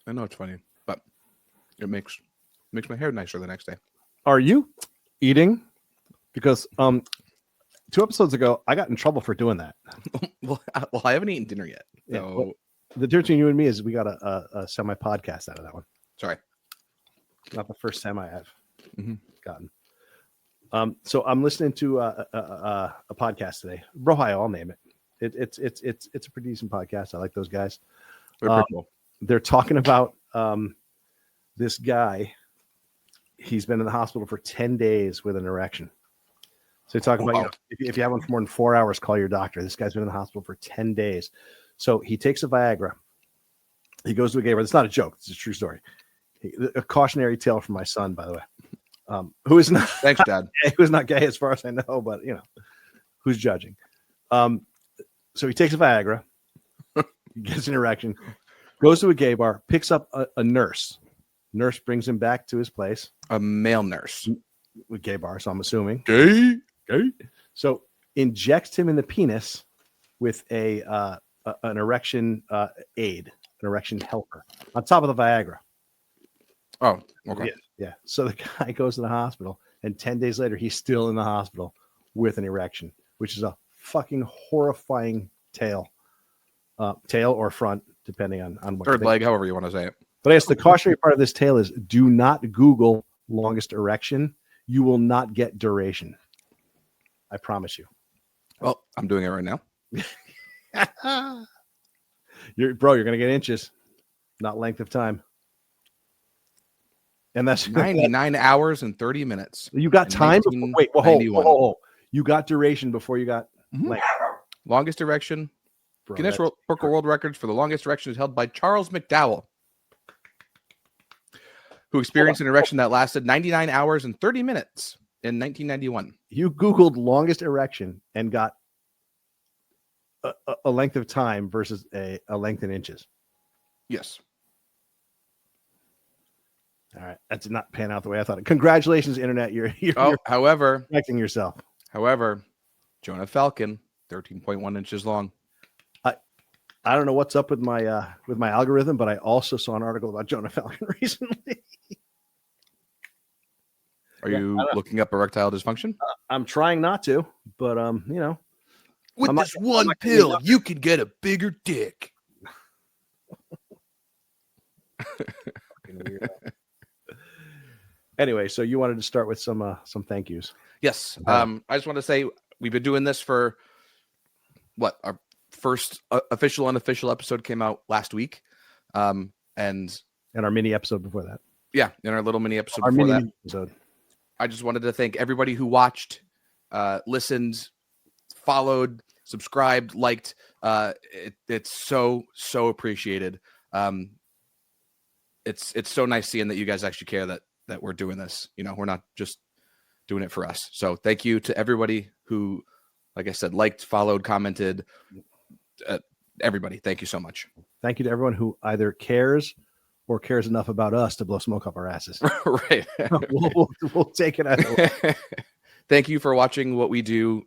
I know it's funny, but it makes my hair nicer the next day. Are you eating? Because 2 episodes ago, I got in trouble for doing that. well, I haven't eaten dinner yet. So Yeah, well, the difference between you and me is we got a semi podcast out of that one. Sorry, not the first semi I've mm-hmm. gotten. So I'm listening to a podcast today. Brohio, I'll name it. It's a pretty decent podcast. I like those guys. Cool. They're talking about this guy. He's been in the hospital for 10 days with an erection. So they talk about if you have one for more than 4 hours, call your doctor. This guy's been in the hospital for 10 days. So he takes a Viagra. He goes to a gay bar. It's not a joke. It's a true story. A cautionary tale from my son, by the way, who is not thanks, Dad. Who is not gay as far as I know, but who's judging? So he takes a Viagra, gets an erection, goes to a gay bar, picks up a nurse. Nurse brings him back to his place. A male nurse. With gay bar, so I'm assuming. Gay. So injects him in the penis with an erection aid, an erection helper on top of the Viagra. Oh, okay. Yeah. So the guy goes to the hospital, and 10 days later, he's still in the hospital with an erection, which is a fucking horrifying tale or front, depending on what. Third leg, however you want to say it. But I guess the cautionary part of this tale is do not Google longest erection. You will not get duration. I promise you. Well, I'm doing it right now. You're going to get inches, not length of time. And that's 99 hours and 30 minutes. You got time? Wait, hold. You got duration before you got length. Longest erection. Guinness Book of World Records for the longest erection is held by Charles McDowell, who experienced an erection that lasted 99 hours and 30 minutes in 1991. You Googled longest erection and got a length of time versus a length in inches. Yes. All right. That did not pan out the way I thought. Congratulations, Internet. You're however, correcting yourself. However, Jonah Falcon, 13.1 inches long. I don't know what's up with my algorithm, but I also saw an article about Jonah Falcon recently. Are you looking up erectile dysfunction? I'm trying not to, but with this one pill, you can get a bigger dick. Anyway, so you wanted to start with some thank yous. Yes. I just want to say we've been doing this for our first official unofficial episode came out last week, and our mini episode before that. Yeah, in our little mini episode before that. Episode. I just wanted to thank everybody who watched, listened, followed, subscribed, liked. It's so appreciated. It's so nice seeing that you guys actually care that we're doing this. We're not just doing it for us. So thank you to everybody who, like I said, liked, followed, commented. Everybody, thank you so much. Thank you to everyone who either cares or cares enough about us to blow smoke up our asses. Right. we'll take it out. Thank you for watching what we do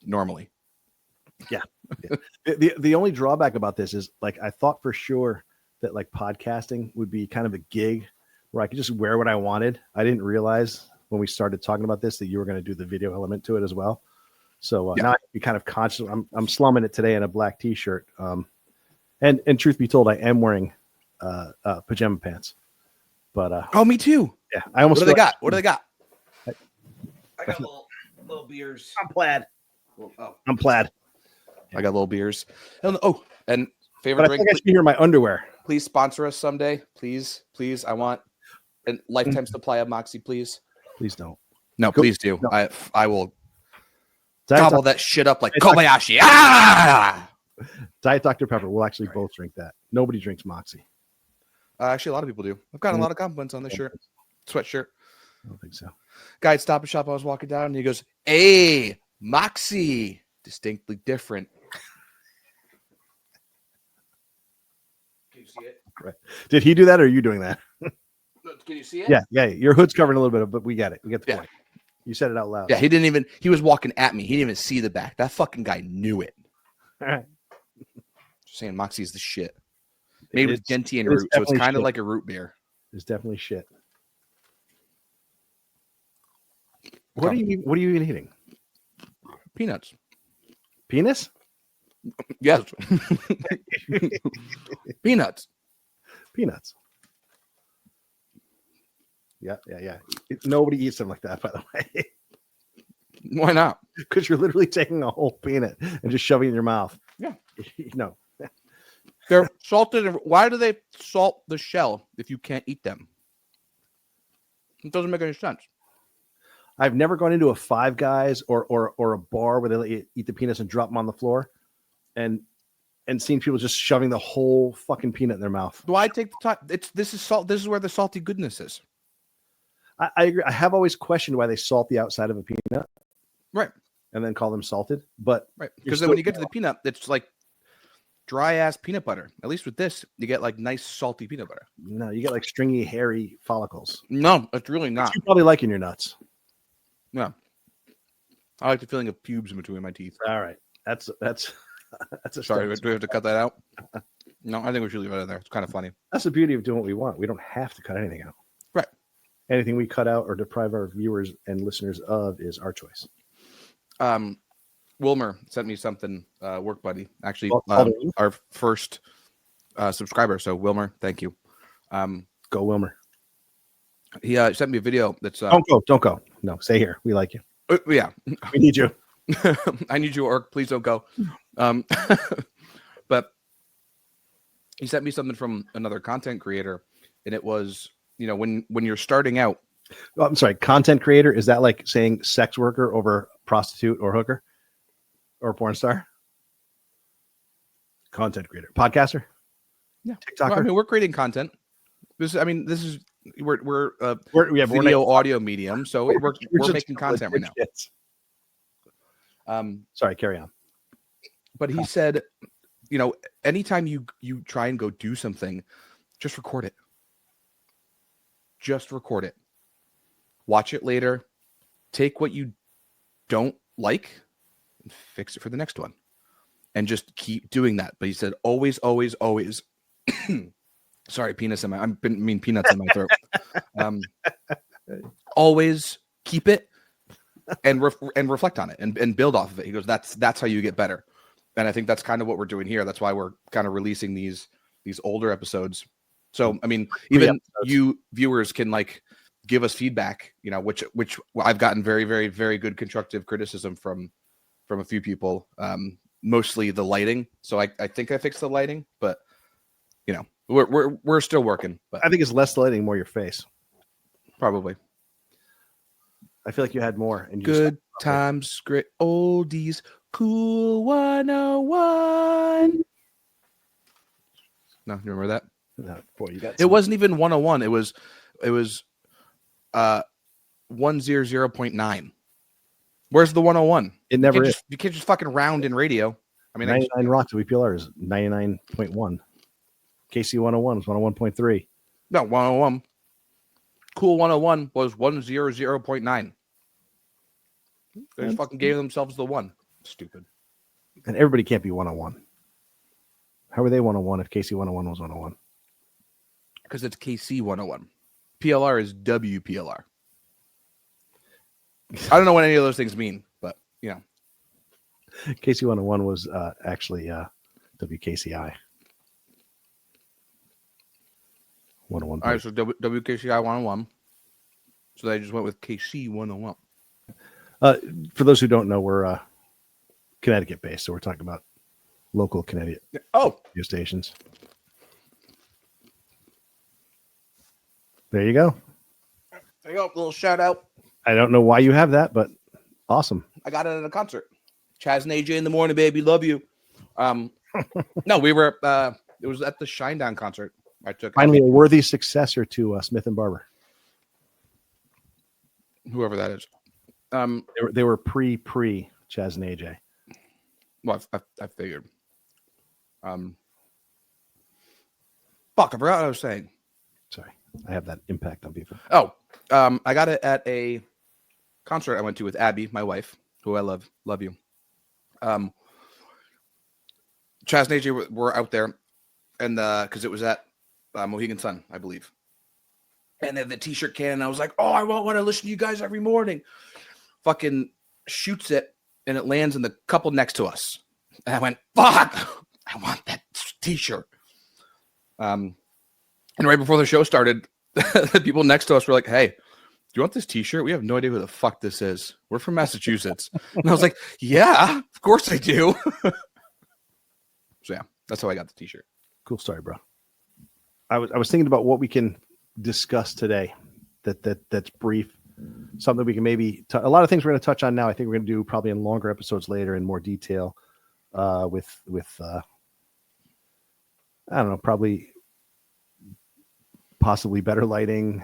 normally. Yeah. The only drawback about this is I thought for sure that podcasting would be kind of a gig where I could just wear what I wanted. I didn't realize when we started talking about this that you were going to do the video element to it as well. So now I have to be kind of conscious. I'm slumming it today in a black t-shirt. And truth be told, I am wearing pajama pants. But me too. Yeah, I almost. What do they got? What do they got? I got little beers. I'm plaid. I'm plaid. I got little beers. And favorite drink. I think I should hear my underwear. Please sponsor us someday. Please. I want a lifetime supply of Moxie, please. Please don't. No, please do. No. I will gobble that shit up like Kobayashi. Diet Dr. Pepper. We'll actually both drink that. Nobody drinks Moxie. Actually, a lot of people do. I've gotten a lot of compliments on this shirt. Sweatshirt. I don't think so. Guy at Stop and Shop, I was walking down and he goes, "Hey, Moxie. Distinctly different." Can you see it? Correct. Did he do that or are you doing that? Can you see it? Yeah. Your hood's covering a little bit, but we get it. We get the point. You said it out loud. Yeah, he was walking at me. He didn't even see the back. That fucking guy knew it. All right. Just saying, Moxie is the shit. made with gentian it is root, so it's definitely kind of shit. like a root beer. It's definitely shit. What are you even eating? Peanuts. Penis? Yes. Peanuts. Peanuts. Yeah. Nobody eats them like that, by the way. Why not? Because you're literally taking a whole peanut and just shoving it in your mouth. Yeah. No. They're salted. Why do they salt the shell if you can't eat them? It doesn't make any sense. I've never gone into a Five Guys or a bar where they let you eat the peanuts and drop them on the floor, and seen people just shoving the whole fucking peanut in their mouth. Why take the time? This is salt. This is where the salty goodness is. I agree. I have always questioned why they salt the outside of a peanut, Right. and then call them salted. But Right. Because then when you get to the peanut, it's like dry ass peanut butter. At least with this, you get like nice salty peanut butter. no, you get like stringy, hairy follicles. No, it's really Which not. you probably like in your nuts. No. I like the feeling of pubes in between my teeth. All right, that's a Sorry, do we have to cut that out? No, I think we should leave it in there. It's kind of funny. That's the beauty of doing what we want. We don't have to cut anything out. Right. Anything we cut out or deprive our viewers and listeners of is our choice. Wilmer sent me something, work buddy. Actually, our first subscriber. So Wilmer, thank you. Go Wilmer. He sent me a video that's Don't go. No, stay here. We like you. Yeah. We need you. I need you, Orc. Please don't go. But he sent me something from another content creator, and it was, when you're starting out. Oh, I'm sorry. Content creator, is that like saying sex worker over prostitute or hooker or porn star? Content creator, podcaster. Yeah, TikToker. Well, I mean, we're creating content. This is we're we're video audio medium, so we're making content right now. Sorry, carry on. But he said, anytime you try and go do something, just record it. Just record it. Watch it later. Take what you don't like and fix it for the next one. And just keep doing that. But he said, always, always, always. Sorry, peanuts in my throat. Always keep it and reflect on it and build off of it. He goes, that's how you get better. And I think that's kind of what we're doing here. That's why we're kind of releasing these older episodes. So, I mean, even you viewers can like give us feedback, which I've gotten very, very, very good constructive criticism from a few people, mostly the lighting. So I think I fixed the lighting, but we're still working. But I think it's less lighting, more your face. Probably. I feel like you had more. And good times, great oldies, cool 101. No, you remember that? No, boy, you got. It wasn't even 101. It was 100.9. Where's the 101? It never is. You can't just fucking round in radio. I mean, 99 Rock WPLR is 99.1. KC 101 is 101.3. No, 101. Cool 101 was 100.9. They just fucking gave themselves the one. Stupid. And everybody can't be 101. How were they 101 if KC 101 was 101? Because it's KC 101. PLR is WPLR. I don't know what any of those things mean, but KC 101 was actually WKCI. 101. All right, so WKCI 101. So they just went with KC 101. For those who don't know, we're Connecticut based, so we're talking about local Connecticut radio stations. There you go. There you go. Little shout out. I don't know why you have that, but awesome. I got it at a concert. Chaz and AJ in the morning, baby. Love you. No, we were. It was at the Shinedown concert. I took finally a worthy successor to Smith and Barber. Whoever that is. They were pre Chaz and AJ. Well, I figured. Fuck, I forgot what I was saying. Sorry, I have that impact on people. Oh, I got it at a concert I went to with Abby, my wife, who I love you. Chaz and AJ were out there. and because it was at Mohegan Sun, I believe. And then the t-shirt can, and I was like, oh, I want to listen to you guys every morning. Fucking shoots it, and it lands in the couple next to us. And I went, fuck, I want that t-shirt. And right before the show started, the people next to us were like, hey, do you want this t-shirt? We have no idea who the fuck this is. We're from Massachusetts. And I was like, yeah, of course I do. So yeah, that's how I got the t-shirt. Cool story, bro. I was thinking about what we can discuss today that's brief, something we can maybe a lot of things we're going to touch on now. I think we're going to do probably in longer episodes later in more detail with I don't know, probably possibly better lighting.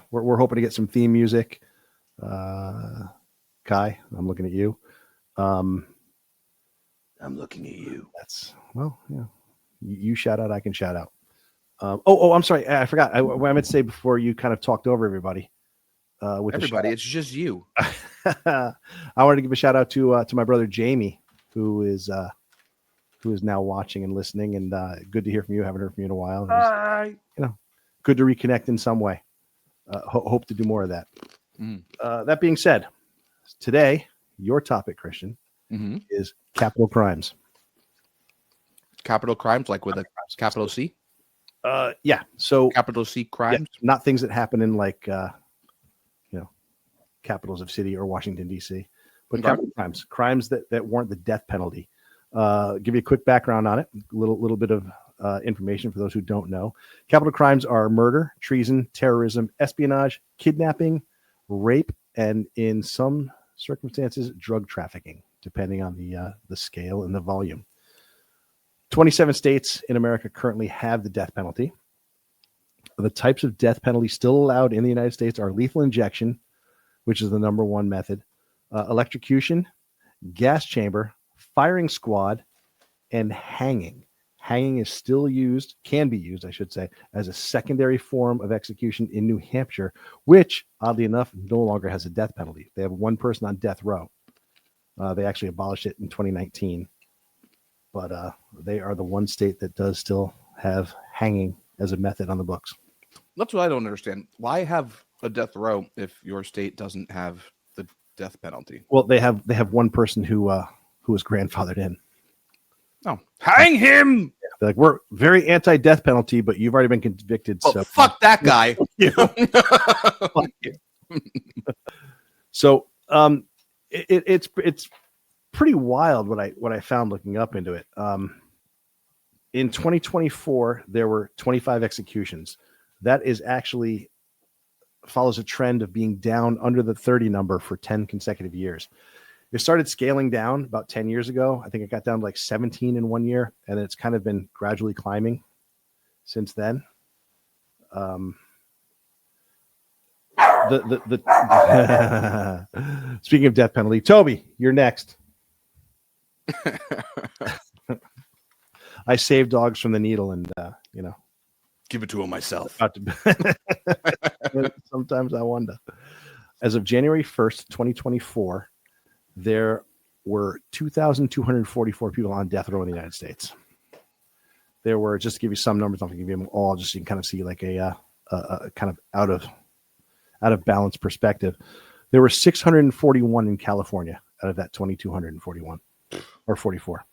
We're hoping to get some theme music. Kai, I'm looking at you. I'm looking at you. That's you shout out, I can shout out. I'm sorry. I forgot. What I meant to say before you kind of talked over everybody. With everybody, it's just you. I wanted to give a shout out to my brother Jamie, who is now watching and listening, and good to hear from you. Haven't heard from you in a while. Hi. Good to reconnect in some way. Hope to do more of that. That being said, today your topic, Christian, is capital crimes. Capital crimes, like with a capital C. Yeah. So capital C crimes, not things that happen in like capitals of city or Washington D.C., but capital crimes that warrant the death penalty. Give you a quick background on it. A little bit of information for those who don't know. Capital crimes are murder, treason, terrorism, espionage, kidnapping, rape, and in some circumstances, drug trafficking, depending on the scale and the volume. 27 states in America currently have the death penalty. The types of death penalty still allowed in the United States are lethal injection, which is the number one method, electrocution, gas chamber, firing squad, and hanging. Hanging is still used, can be used, I should say, as a secondary form of execution in New Hampshire, which, oddly enough, no longer has a death penalty. They have one person on death row. They actually abolished it in 2019. But they are the one state that does still have hanging as a method on the books. That's what I don't understand. Why have a death row if your state doesn't have the death penalty? Well, they have one person who was grandfathered in. Oh, hang him! Yeah, they're like, we're very anti-death penalty, but you've already been convicted. Oh, so fuck that guy. Fuck you. So it's pretty wild what I found looking up into it. In 2024, there were 25 executions. That is actually follows a trend of being down under the 30 number for 10 consecutive years. It started scaling down about 10 years ago. I think it got down to like 17 in 1 year, and it's kind of been gradually climbing since then. Speaking of death penalty, Toby, you're next. I save dogs from the needle, and give it to him myself. Sometimes I wonder. As of January 1st, 2024, there were 2,244 people on death row in the United States. There were, just to give you some numbers, I'm not going to give you them all, just so you can kind of see like a kind of out of balance perspective. There were 641 in California out of that 2,241 or 44,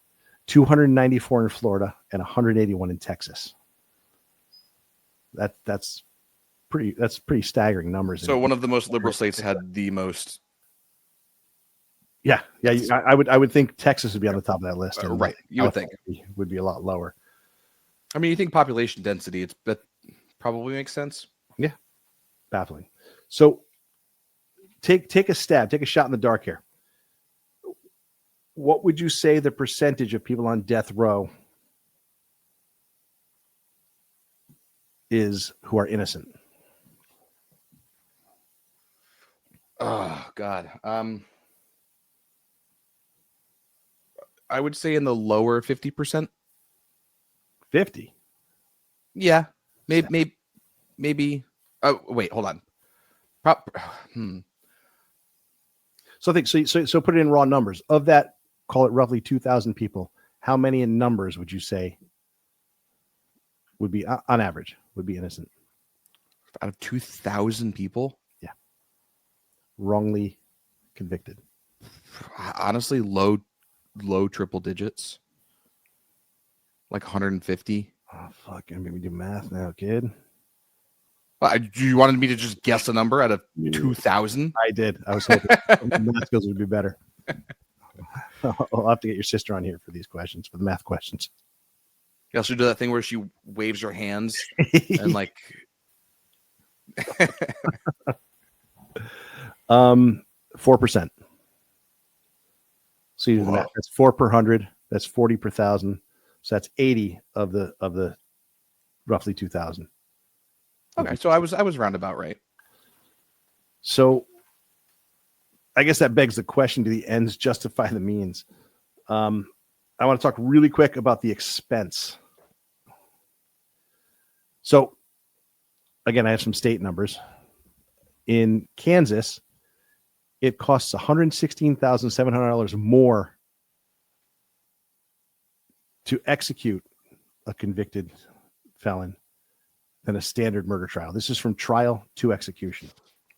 294 in Florida, and 181 in Texas. That's pretty staggering numbers. So one of the most liberal states had the most. Yeah. I would think Texas would be on the top of that list. Right, you would think would be a lot lower. I mean, you think population density? That probably makes sense. Yeah, baffling. So take a stab, take a shot in the dark here. What would you say the percentage of people on death row is who are innocent? Oh God. I would say in the lower 50%. 50. Yeah. Maybe. Oh, wait, hold on. So I think so put it in raw numbers. Of that, call it roughly 2,000 people. How many in numbers would you say would be on average would be innocent Out of 2,000 people? wrongly convicted. Honestly, low triple digits. Like 150. Oh fuck! I mean, we do math now, kid. You wanted me to just guess a number out of 2,000? I did. I was hoping math skills would be better. I'll have to get your sister on here for these questions, for the math questions. You also do that thing where she waves her hands and like 4%. So you do the Whoa. math. That's 4 per 100. That's 40 per 1,000. So that's 80 of the roughly 2,000. okay. So I was roundabout right. So I guess that begs the question: do the ends justify the means? I want to talk really quick about the expense. So again, I have some state numbers. In Kansas, it costs $116,700 more to execute a convicted felon than a standard murder trial. This is from trial to execution.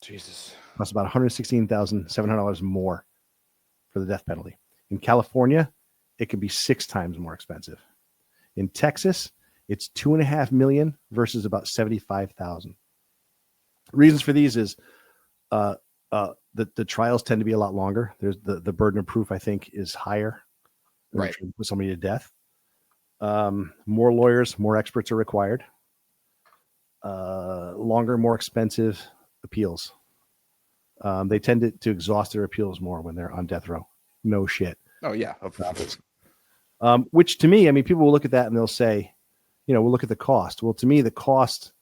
Jesus. Costs about $116,700 more for the death penalty. In California, it can be 6 times more expensive. In Texas, it's $2.5 million versus about $75,000. Reasons for these is the trials tend to be a lot longer. There's the burden of proof, I think, is higher. Right. Put somebody to death. More lawyers, more experts are required. Longer, more expensive appeals. They tend to exhaust their appeals more when they're on death row. No shit. Oh yeah. Which to me, I mean, people will look at that and they'll say, we'll look at the cost. Well, to me, the cost,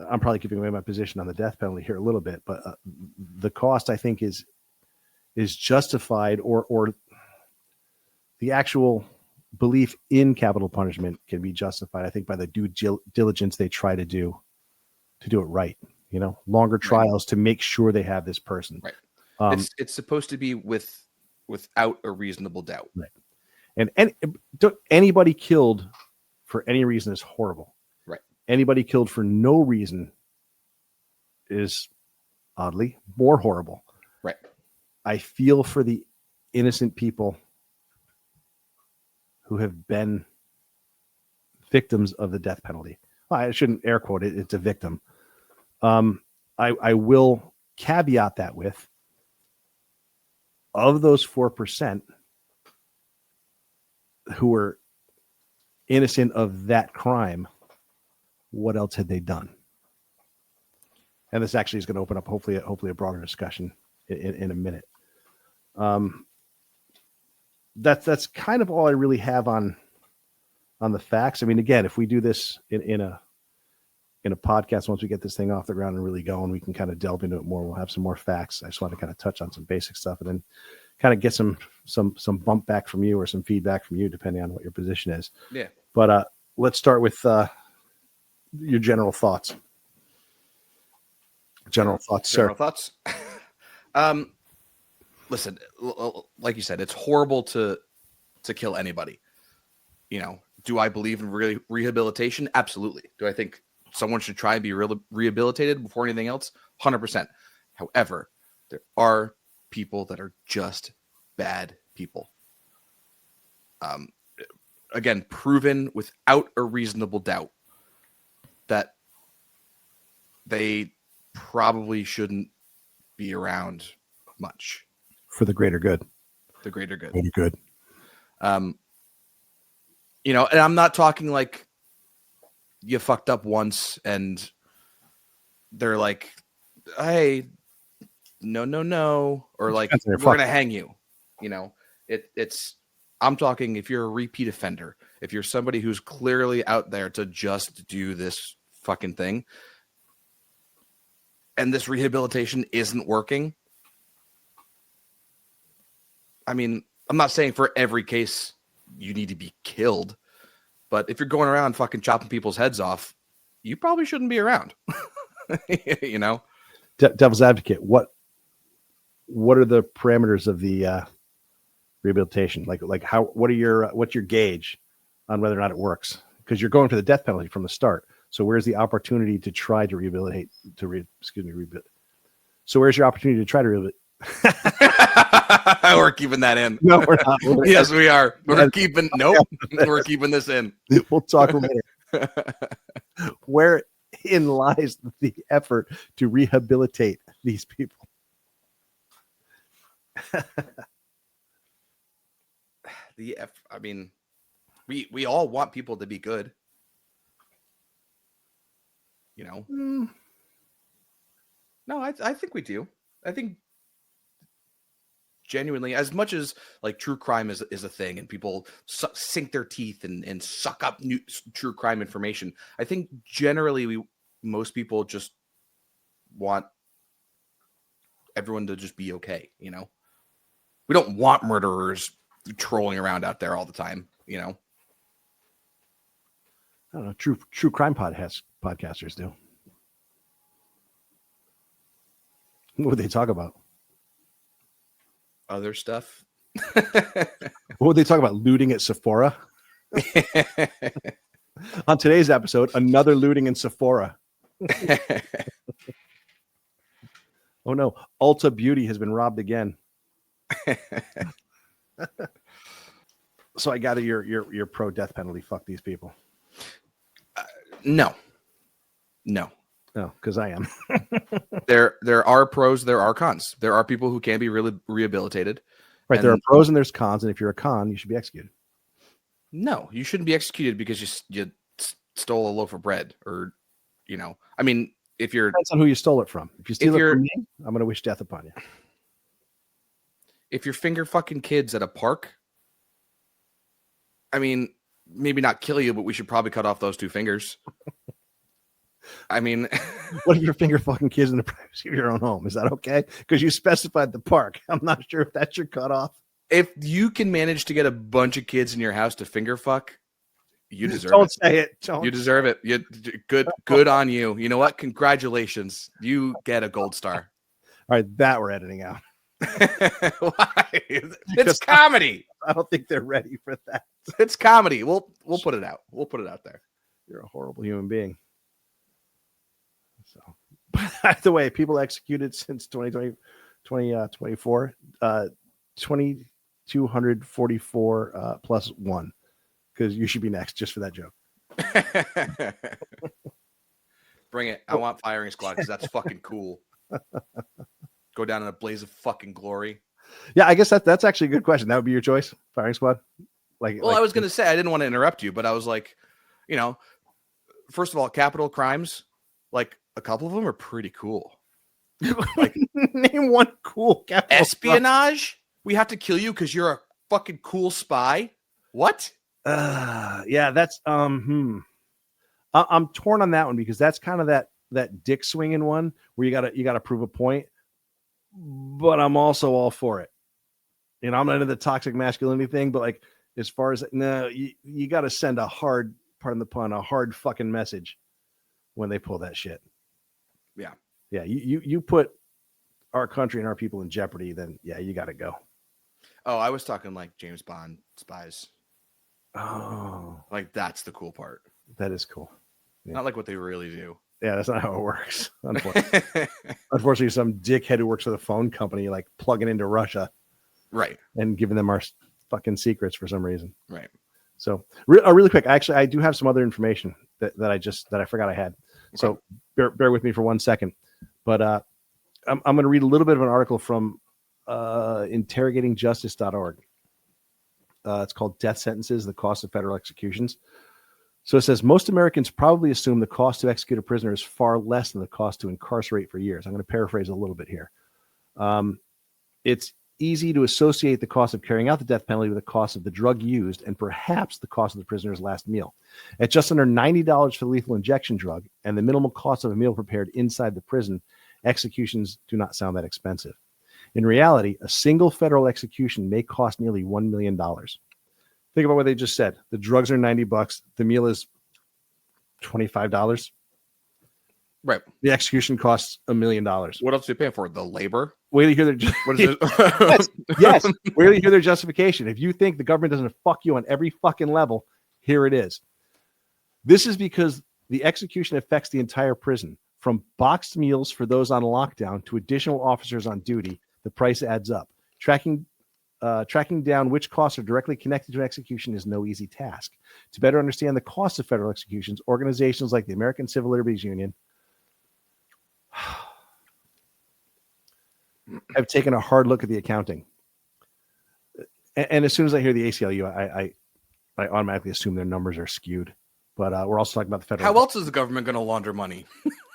I'm probably giving away my position on the death penalty here a little bit, but the cost I think is justified, or the actual belief in capital punishment can be justified, I think, by the due diligence they try to do it right. Longer trials to make sure they have this person. Right. It's supposed to be without a reasonable doubt. Right. And anybody killed for any reason is horrible. Right. Anybody killed for no reason is oddly more horrible. Right. I feel for the innocent people who have been victims of the death penalty. I shouldn't air quote it. It's a victim. I will caveat that with, of those 4% who were innocent of that crime, what else had they done? And this actually is going to open up hopefully a broader discussion in a minute. That's kind of all I really have on the facts. I mean, again, if we do this in a podcast, once we get this thing off the ground and really going, we can kind of delve into it more. We'll have some more facts. I just want to kind of touch on some basic stuff and then kind of get some bump back from you or some feedback from you, depending on what your position is. Yeah. But let's start with your general thoughts. General thoughts. Listen, like you said, it's horrible to kill anybody. Do I believe in rehabilitation? Absolutely. Do I think someone should try and be rehabilitated before anything else? 100%. However, there are people that are just bad people. Again, proven without a reasonable doubt that they probably shouldn't be around much. For the greater good. The greater good. Greater good. And I'm not talking like you fucked up once and they're like, hey, no, or like, we're going to hang you. I'm talking if you're a repeat offender, if you're somebody who's clearly out there to just do this fucking thing and this rehabilitation isn't working. I mean, I'm not saying for every case you need to be killed, but if you're going around fucking chopping people's heads off, you probably shouldn't be around. Devil's advocate. What are the parameters of the rehabilitation? Like what's your gauge on whether or not it works? because you're going for the death penalty from the start. So where's the opportunity to try to rehabilitate? So where's your opportunity to try to rehabilitate? We're keeping that in. No, we're not. Yes, we are. We're keeping. Nope. We're keeping this in. We'll talk later. Wherein lies the effort to rehabilitate these people? I mean, we all want people to be good. You know. No, I think we do. I think genuinely, as much as like true crime is a thing and people sink their teeth and suck up new true crime information, I think generally most people just want everyone to just be okay. You know, we don't want murderers trolling around out there all the time. You know, I don't know. True crime podcasters do. What would they talk about? Other stuff. What would they talk about? Looting at Sephora? On today's episode, another looting in Sephora. Oh no, Ulta Beauty has been robbed again. So I gather you're pro death penalty. Fuck these people. No. No, because I am. There are pros, there are cons. There are people who can be really rehabilitated. Right, there are pros and there's cons, and if you're a con, you should be executed. No, you shouldn't be executed because you stole a loaf of bread, or I mean, if you're depends on who you stole it from. If you steal it from me, I'm going to wish death upon you. If you're finger fucking kids at a park, I mean, maybe not kill you, but we should probably cut off those 2 fingers. I mean, what if you're finger fucking kids in the privacy of your own home? Is that okay? Because you specified the park. I'm not sure if that's your cutoff. If you can manage to get a bunch of kids in your house to finger fuck, you deserve it. Don't say it. You deserve it. Good on you. You know what? Congratulations. You get a gold star. All right, that we're editing out. Why? It's comedy. I don't think they're ready for that. It's comedy. We'll put it out. We'll put it out there. You're a horrible human being. So, by the way, people executed since 2024, 2,244 plus 1, because you should be next just for that joke. Bring it. I want firing squad because that's fucking cool. Go down in a blaze of fucking glory. Yeah, I guess that's actually a good question. That would be your choice, firing squad. I was going to say, I didn't want to interrupt you, but I was like, first of all, capital crimes, like a couple of them are pretty cool. Like, name one cool capital espionage. Crime. We have to kill you because you're a fucking cool spy. What? Yeah, that's I'm torn on that one because that's kind of that dick swinging one where you gotta prove a point. But I'm also all for it. I'm not into the toxic masculinity thing, but like as far as you got to send a hard, pardon the pun, a hard fucking message when they pull that shit. Yeah. You put our country and our people in jeopardy, then yeah, you got to go. Oh, I was talking like James Bond spies. Oh, like that's the cool part. That is cool. Yeah. Not like what they really do. Yeah, that's not how it works. Unfortunately, some dickhead who works for the phone company like plugging into Russia, right, and giving them our fucking secrets for some reason. Right. So really quick, actually, I do have some other information that I forgot I had. Okay. So bear with me for 1 second. But I'm going to read a little bit of an article from interrogatingjustice.org. It's called Death Sentences, the Cost of Federal Executions. So it says, most Americans probably assume the cost to execute a prisoner is far less than the cost to incarcerate for years. I'm going to paraphrase a little bit here. It's easy to associate the cost of carrying out the death penalty with the cost of the drug used and perhaps the cost of the prisoner's last meal. At just under $90 for the lethal injection drug and the minimal cost of a meal prepared inside the prison, executions do not sound that expensive. In reality, a single federal execution may cost nearly $1 million. Think about what they just said. The drugs are $90. The meal is $25. Right. The execution costs $1 million. What else are you paying for? The labor? Wait till you hear their what is it? Yes. Wait till you hear their justification. If you think the government doesn't fuck you on every fucking level, here it is. This is because the execution affects the entire prison. From boxed meals for those on lockdown to additional officers on duty, the price adds up. Tracking down which costs are directly connected to execution is no easy task. To better understand the cost of federal executions, organizations like the American Civil Liberties Union have taken a hard look at the accounting. And as soon as I hear the ACLU, I automatically assume their numbers are skewed. But we're also talking about the federal. How else is the government going to launder money?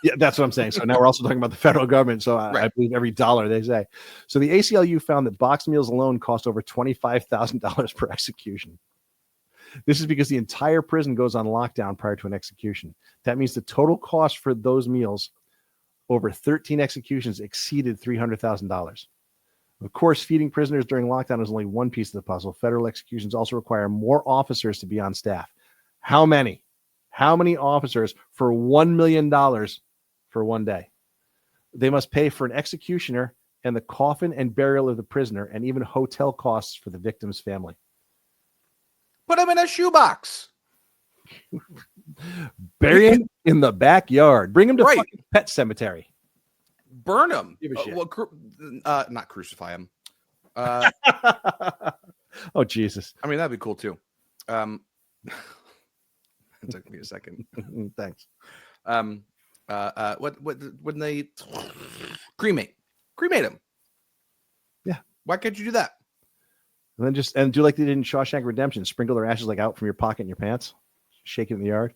Yeah, that's what I'm saying. So now we're also talking about the federal government. So I believe every dollar they say. So the ACLU found that box meals alone cost over $25,000 per execution. This is because the entire prison goes on lockdown prior to an execution. That means the total cost for those meals over 13 executions exceeded $300,000. Of course, feeding prisoners during lockdown is only one piece of the puzzle. Federal executions also require more officers to be on staff. How many? How many officers for $1 million for one day? They must pay for an executioner and the coffin and burial of the prisoner and even hotel costs for the victim's family. Put him in a shoebox. Bury him in the backyard. Bring him to fucking Pet Cemetery. Burn him. Give a shit. Not crucify him. Oh, Jesus. I mean, that'd be cool too. It took me a second. Thanks. What when they cremate him? Yeah. Why can't you do that? And then do like they did in Shawshank Redemption. Sprinkle their ashes like out from your pocket in your pants. Shake it in the yard.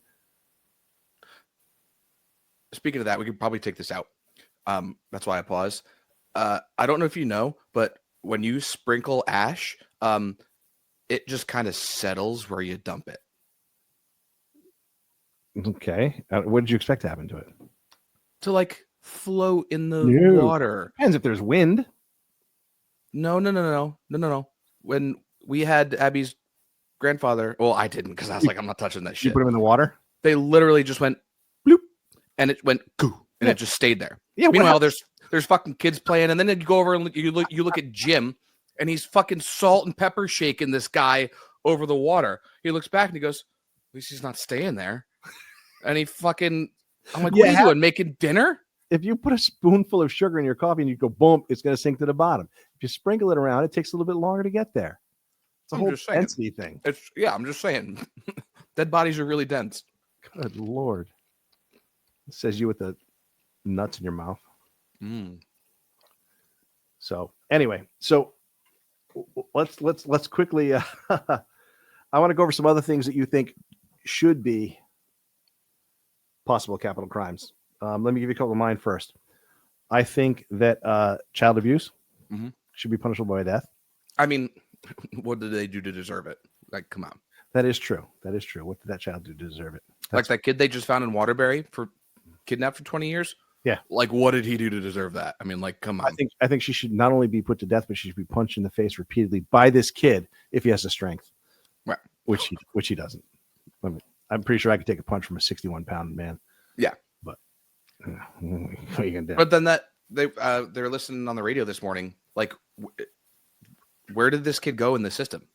Speaking of that, we could probably take this out. That's why I pause. I don't know if you know, but when you sprinkle ash, it just kind of settles where you dump it. Okay. What did you expect to happen to it? To like float in the water. Depends if there's wind. No. When we had Abby's grandfather, well, I didn't because I was like, I'm not touching that shit. You put him in the water? They literally just went bloop, and it went goo, and it just stayed there. Yeah. Meanwhile, there's fucking kids playing, and then you go over and you look at Jim, and he's fucking salt and pepper shaking this guy over the water. He looks back and he goes, "At least he's not staying there." And he fucking, I'm like, what are you doing? Making dinner? If you put a spoonful of sugar in your coffee and you go boom, it's going to sink to the bottom. If you sprinkle it around, it takes a little bit longer to get there. It's a whole density thing. I'm just saying. Dead bodies are really dense. Good Lord. It says you with the nuts in your mouth. So anyway, let's quickly, I want to go over some other things that you think should be possible capital crimes. Let me give you a couple of mine first. I think that child abuse should be punishable by death. I mean, what did they do to deserve it? Like, come on. That is true. What did that child do to deserve it? Like that kid they just found in Waterbury for kidnapped for 20 years? Yeah. Like, what did he do to deserve that? I mean, like, come on. I think she should not only be put to death, but she should be punched in the face repeatedly by this kid if he has the strength. Right. Which he doesn't. I'm pretty sure I could take a punch from a 61-pound man. Yeah. But what are you gonna do? But then they're listening on the radio this morning. Like, where did this kid go in the system?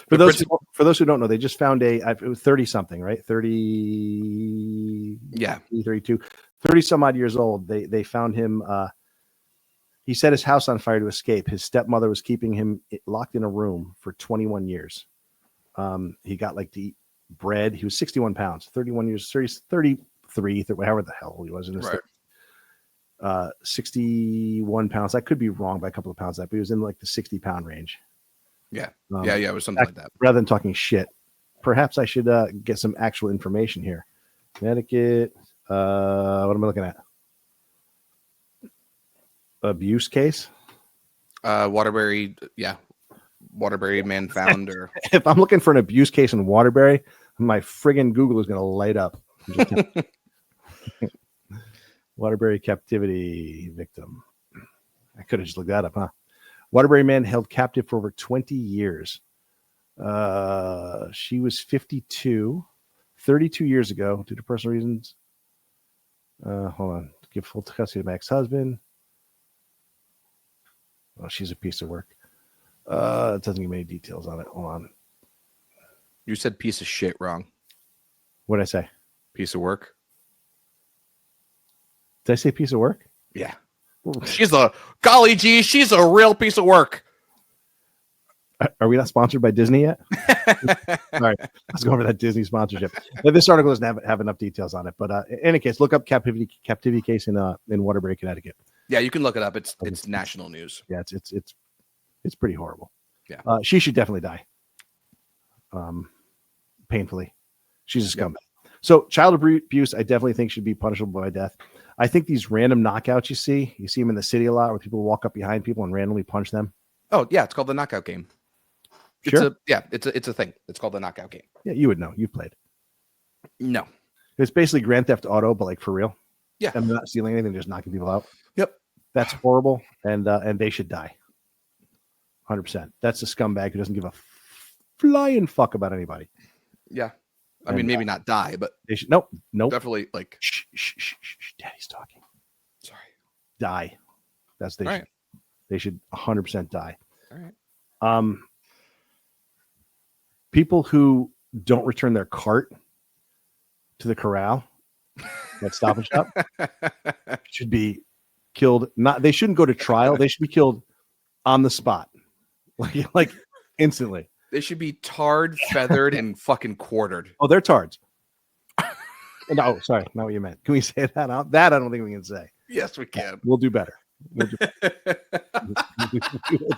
For those who don't know, they just found it was 30 something, right? 30, yeah, 32, 30 some odd years old. They found him. He set his house on fire to escape. His stepmother was keeping him locked in a room for 21 years. He got like to eat bread. He was 61 pounds, 31 years, 33, whatever the hell he was in this. Right. 61 pounds. I could be wrong by a couple of pounds, but he was in like the 60-pound range. Yeah. It was something like that. Rather than talking shit, perhaps I should get some actual information here. Connecticut. What am I looking at? Abuse case. Waterbury. Yeah. Waterbury man found. Or if I'm looking for an abuse case in Waterbury, my friggin' Google is going to light up. Waterbury captivity victim. I could have just looked that up, huh? Waterbury man held captive for over 20 years. She was 52, 32 years ago due to personal reasons. Hold on. Give full custody to my ex-husband. Oh, she's a piece of work. It doesn't give me any details on it. Hold on. You said piece of shit wrong. What did I say? Piece of work. Did I say piece of work? Yeah. She's a real piece of work. Are we not sponsored by Disney yet? All right, let's go over that Disney sponsorship. This article doesn't have enough details on it, but in any case, look up captivity case in Waterbury, Connecticut. Yeah, you can look it up. It's national news. Yeah, it's pretty horrible. Yeah, she should definitely die. Painfully, she's a scumbag. So child abuse, I definitely think should be punishable by death. I think these random knockouts you see them in the city a lot, where people walk up behind people and randomly punch them. Oh yeah, it's called the knockout game. Sure. It's a thing. It's called the knockout game. Yeah, you would know. You've played. No. It's basically Grand Theft Auto, but like for real. Yeah. And they're not stealing anything, just knocking people out. Yep. That's horrible, and they should die. 100%. That's a scumbag who doesn't give a flying fuck about anybody. Yeah. I mean, maybe not die, but they should. Nope. Definitely like. Shh. Daddy's talking. Sorry. Die. That's Right. They should 100% die. All right. People who don't return their cart to the corral at Stop and Shop should be killed. They shouldn't go to trial. They should be killed on the spot, like instantly. They should be tarred, feathered, and fucking quartered. Oh, they're tards. No, sorry, not what you meant. Can we say that out? That I don't think we can say. Yes, we can. We'll do better. We'll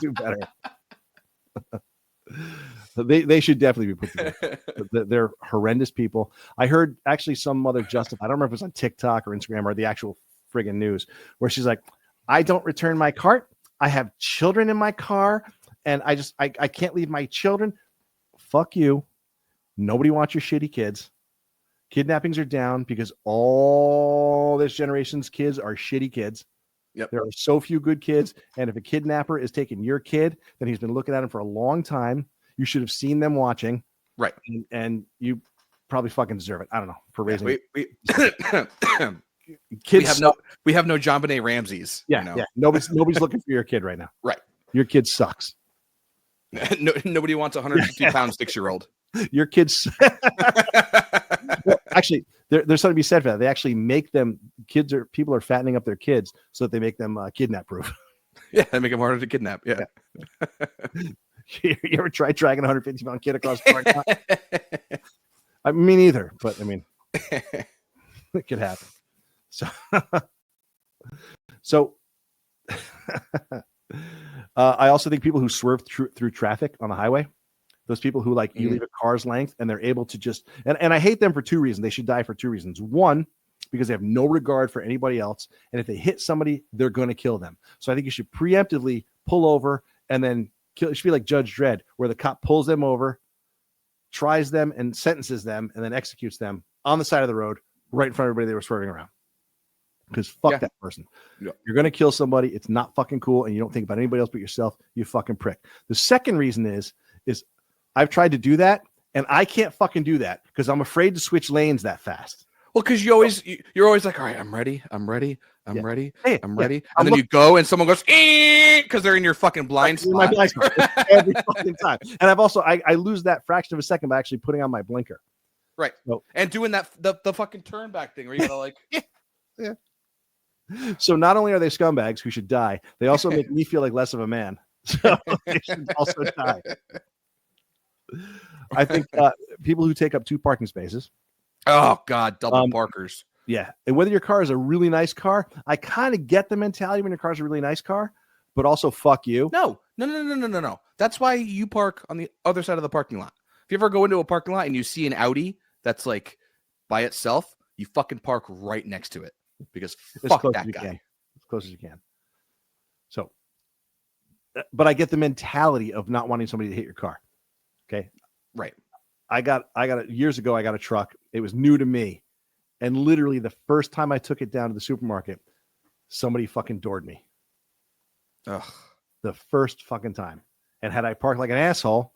do better. They should definitely be put to death. They're horrendous people. I heard actually some mother justify. I don't remember if it was on TikTok or Instagram or the actual friggin' news, where she's like, "I don't return my cart. I have children in my car, and I can't leave my children." Fuck you. Nobody wants your shitty kids. Kidnappings are down because all this generation's kids are shitty kids. Yep. There are so few good kids. And if a kidnapper is taking your kid, then he's been looking at him for a long time. You should have seen them watching. Right. And you probably fucking deserve it. I don't know. For raising kids. We have no John Benet Ramses. Yeah. You know? Yeah. Nobody's looking for your kid right now. Right. Your kid sucks. Nobody wants a 150-pound 6-year-old. Your kids. Well, actually, there's something to be said for that. They actually make them people are fattening up their kids so that they make them kidnap proof. Yeah, they make them harder to kidnap. Yeah. You ever try dragging a 150-pound kid across the parking lot? I mean, me neither, but I mean, it could happen. So I also think people who swerve through traffic on the highway, those people who you leave a car's length and they're able to just, and I hate them for two reasons. They should die for two reasons. One, because they have no regard for anybody else. And if they hit somebody, they're going to kill them. So I think you should preemptively pull over and then kill. It should be like Judge Dredd, where the cop pulls them over, tries them and sentences them, and then executes them on the side of the road right in front of everybody they were swerving around. Because fuck that person. Yeah. You're going to kill somebody. It's not fucking cool. And you don't think about anybody else but yourself. You fucking prick. The second reason is I've tried to do that and I can't fucking do that because I'm afraid to switch lanes that fast. Well, because you're always like, all right, I'm ready. Hey, I'm ready. And then you go and someone goes, because they're in your fucking blind spot. My blind spot every fucking time. And I lose that fraction of a second by actually putting on my blinker. Right. So, and doing that, the fucking turn back thing where you gotta yeah. So not only are they scumbags who should die, they also make me feel like less of a man. So they should also die. I think people who take up 2 parking spaces. Oh God, double parkers. Yeah. And whether your car is a really nice car, I kind of get the mentality when your car's a really nice car, but also fuck you. No. That's why you park on the other side of the parking lot. If you ever go into a parking lot and you see an Audi that's like by itself, you fucking park right next to it because fuck that guy. As close as you can. So, but I get the mentality of not wanting somebody to hit your car. Okay. Right. I got years ago, I got a truck. It was new to me. And literally the first time I took it down to the supermarket, somebody fucking doored me. Ugh. The first fucking time. And had I parked like an asshole,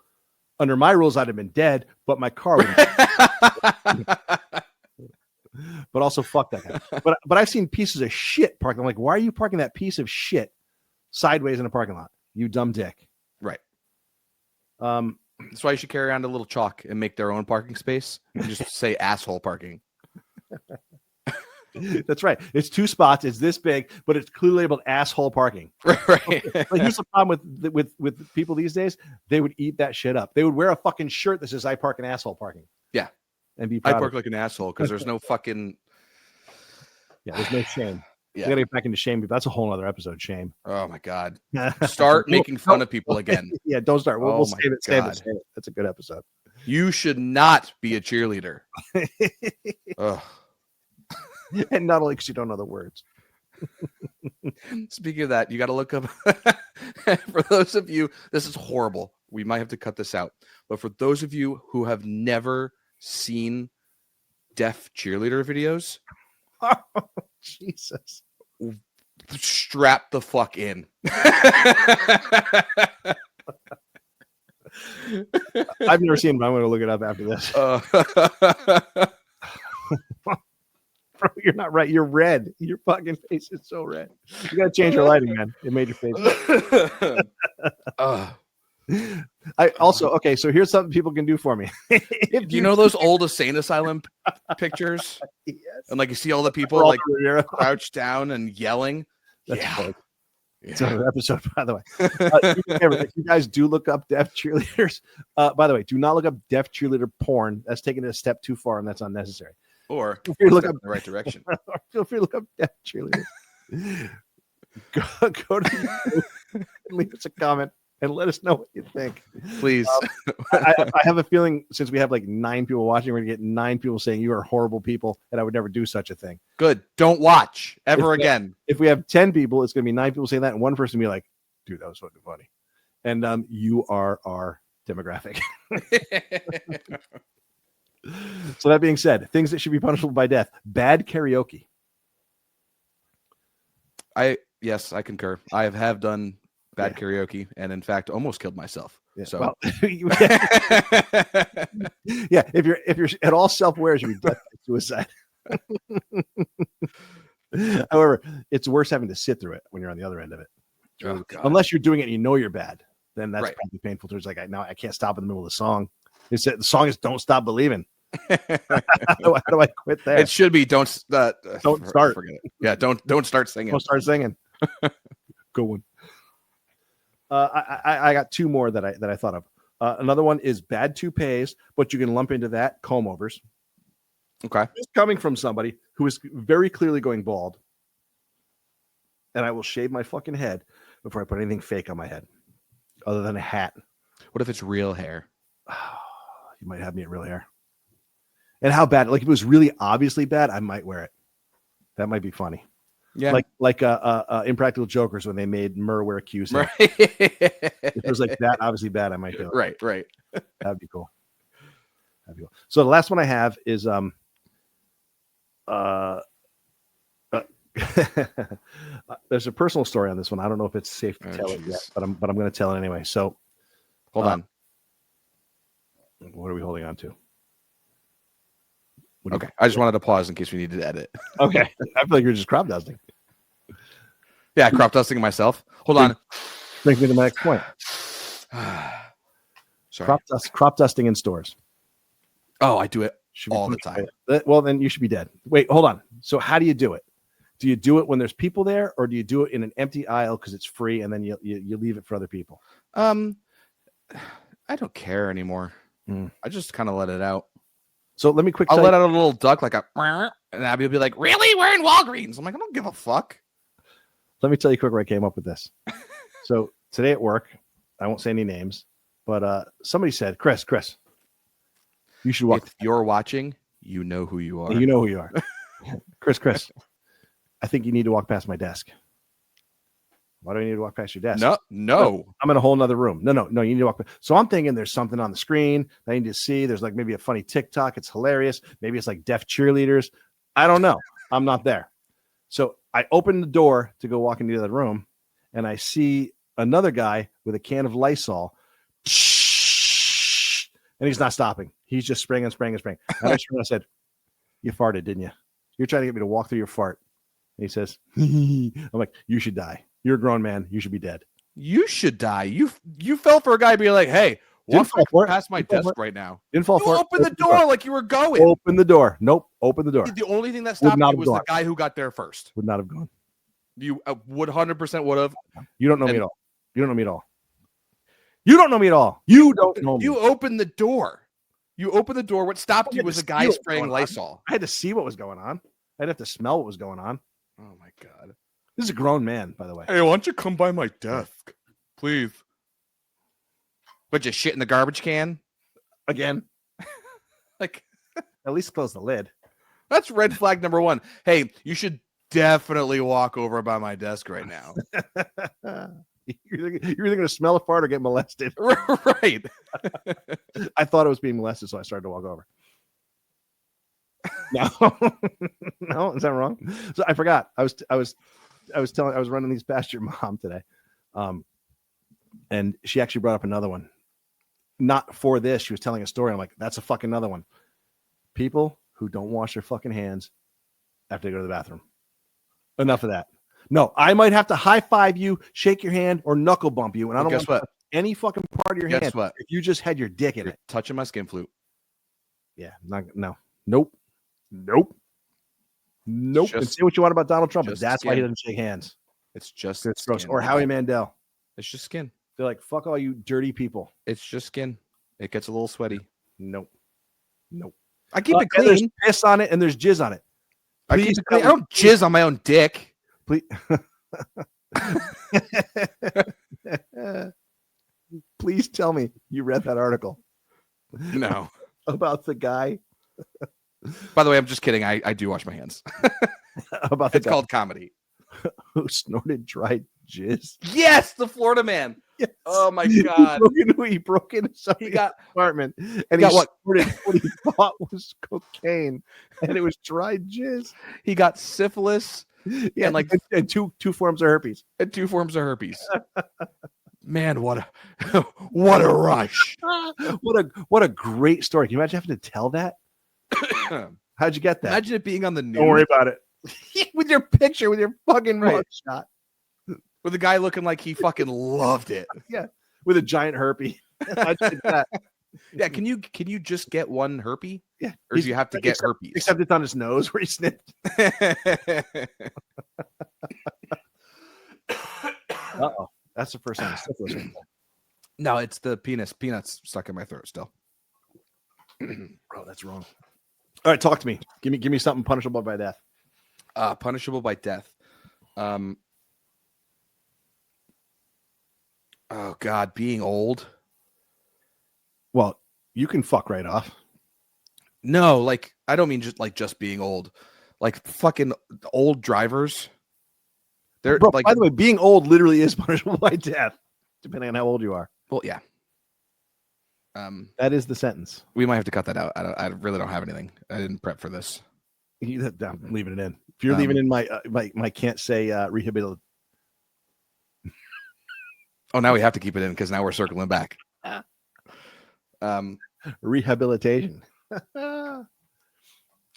under my rules, I'd have been dead, but my car would have But also fuck that guy. But I've seen pieces of shit parked. I'm like, why are you parking that piece of shit sideways in a parking lot? You dumb dick. Right. That's why you should carry around a little chalk and make their own parking space and just say asshole parking. That's right. It's 2 spots. It's this big, but it's clearly labeled asshole parking. Right. Like, here's the problem with people these days. They would eat that shit up. They would wear a fucking shirt that says "I park in asshole parking." Yeah. And be I proud park of it. like an asshole because there's no fucking. Yeah, there's no shame. Yeah. We gotta get back into shame. That's a whole other episode. Shame. Oh my God. Start making fun of people again. Yeah, don't start. We'll Oh save my it. Save God. it. That's a good episode. You should not be a cheerleader. Ugh. And not only because you don't know the words. Speaking of that, you got to look up for those of you, this is horrible. We might have to cut this out. But for those of you who have never seen deaf cheerleader videos, Oh, Jesus. strap the fuck in. I've never seen him, but I'm going to look it up after this. Bro, you're not right. You're red. Your fucking face is so red. You got to change your lighting, man. It made your face. I also, okay, so here's something people can do for me. Do you know those old insane asylum pictures? Yes. And like you see all the people like crouched down and yelling. That's Yeah. funny. It's another episode, by the way. If you guys do look up deaf cheerleaders, by the way, do not look up deaf cheerleader porn. That's taking it a step too far, and that's unnecessary. Or Feel free to look up in the right direction. Feel free to look up deaf cheerleaders. Go to YouTube and leave us a comment and let us know what you think. Please. I have a feeling since we have like 9 people watching, we're gonna get 9 people saying you are horrible people, and I would never do such a thing. Good. Don't watch ever again. If we have 10 people, it's gonna be 9 people saying that, and one person be like, "Dude, that was fucking funny," and you are our demographic. So that being said, things that should be punishable by death: bad karaoke. Yes, I concur. I have done bad karaoke, and in fact, almost killed myself. Yeah. So, well, yeah, if you're at all self-aware, you should be death by suicide. However, it's worse having to sit through it when you're on the other end of it. Oh, God. Unless you're doing it and you know you're bad, then that's Right. probably painful. There's like, I can't stop in the middle of the song. The song is "Don't Stop Believing." How do I quit there? It should be don't start. Forget it. Yeah, don't start singing. Don't start singing. Good one. I got 2 more that I thought of. Another one is bad toupees, but you can lump into that comb overs. Okay. It's coming from somebody who is very clearly going bald, and I will shave my fucking head before I put anything fake on my head, other than a hat. What if it's real hair? You might have me at real hair. And how bad? Like if it was really obviously bad, I might wear it. That might be funny. Yeah. Like Impractical Jokers when they made Murr wear Q's hair. Right. If it was like that obviously bad, I might do it. Right. That'd be cool. So the last one I have is there's a personal story on this one. I don't know if it's safe to tell it yet, but I'm going to tell it anyway. So Hold on. What are we holding on to? Okay. I just wanted to pause in case we needed to edit. Okay. I feel like you're just crop dusting. Yeah, crop dusting myself. Hold on. Brings me to my next point. Sorry. Crop dusting in stores. Oh, I do it Should be all the punished time. by it. Well, then you should be dead. Wait, hold on. So how do you do it? Do you do it when there's people there, or do you do it in an empty aisle because it's free, and then you leave it for other people? I don't care anymore. I just kind of let it out. So let me I'll let out a little duck like a, and Abby will be like, "Really? We're in Walgreens." I'm like, I don't give a fuck. Let me tell you quick where I came up with this. So today at work, I won't say any names, but somebody said, Chris, you should walk. If you're watching, you know who you are. You know who you are. Chris, I think you need to walk past my desk. Why do I need to walk past your desk? No. I'm in a whole nother room. No, you need to walk. So I'm thinking there's something on the screen I need to see. There's like maybe a funny TikTok. It's hilarious. Maybe it's like deaf cheerleaders. I don't know. I'm not there. So I open the door to go walk into the other room, and I see another guy with a can of Lysol, and he's not stopping. He's just spraying and spraying and spraying. And I said, "You farted, didn't you? You're trying to get me to walk through your fart." And he says, I'm like, "You should die. You're a grown man. You should be dead." You should die. You fell for a guy being like, "Hey, Didn't fall for it. Past my Didn't fall desk for it. right now. Didn't fall You for it. opened the door like you were going. Open the door. Nope. Open the door. The only thing that stopped not me have was the gone. guy who got there first. Would not have gone. You would 100% would have. You don't know me at all. You don't know me at all. You don't know me at all. You don't know me. You opened the door. You opened the door. What stopped you was a guy spraying Lysol. I had to see what was going on. I'd have to smell what was going on. Oh my God. This is a grown man, by the way. Hey, why don't you come by my desk, please? But you shit in the garbage can Again. like. At least close the lid. That's red flag number 1. Hey, you should definitely walk over by my desk right now. You're either going to smell a fart or get molested. Right. I thought I was being molested, so I started to walk over. No, no, is that wrong? So I forgot. I was running these past your mom today, and she actually brought up another one. Not for this, she was telling a story. I'm like, that's a fucking another one. People who don't wash their fucking hands after they go to the bathroom. Enough of that. No, I might have to high five you, shake your hand, or knuckle bump you, and I don't want to touch any fucking part of your hand. What? If you just had your dick in it, touching my skin flute. Yeah, nope. And say what you want about Donald Trump, but that's why he doesn't shake hands. It's just gross. Or Howie Mandel. It's just skin. They're like, fuck all you dirty people. It's just skin. It gets a little sweaty. Nope. I keep it clean. There's piss on it and there's jizz on it. I keep it clean. I don't jizz on my own dick. Please. Please tell me you read that article. No. About the guy. By the way, I'm just kidding. I do wash my hands. About it's called comedy. Who snorted dried jizz? Yes, the Florida man. Yes. Oh my God. He broke into somebody's apartment and he snorted what he thought was cocaine, and it was dried jizz. He got syphilis. Yeah, and two forms of herpes. And 2 forms of herpes. Man, what a rush. What a great story. Can you imagine having to tell that? How'd you get that? Imagine it being on the news. Don't worry about it. With your picture, with your fucking shot. With a guy looking like he fucking loved it. Yeah. With a giant herpes. That. Yeah, can you just get one herpes? Yeah. Or do you have to get herpes? Except it's on his nose where he sniffed. Uh-oh. That's the first time. No, it's the peanuts stuck in my throat still. Oh, that's wrong. All right, talk to me. Give me something punishable by death. Punishable by death. Oh God, being old. Well, you can fuck right off. No, like I don't mean just being old. Like fucking old drivers. They're like, by the way, being old literally is punishable by death, depending on how old you are. Well, yeah. That is the sentence. We might have to cut that out. I really don't have anything. I didn't prep for this. I'm leaving it in. If you're leaving in my can't say rehabilitation. Oh, now we have to keep it in because now we're circling back. Rehabilitation.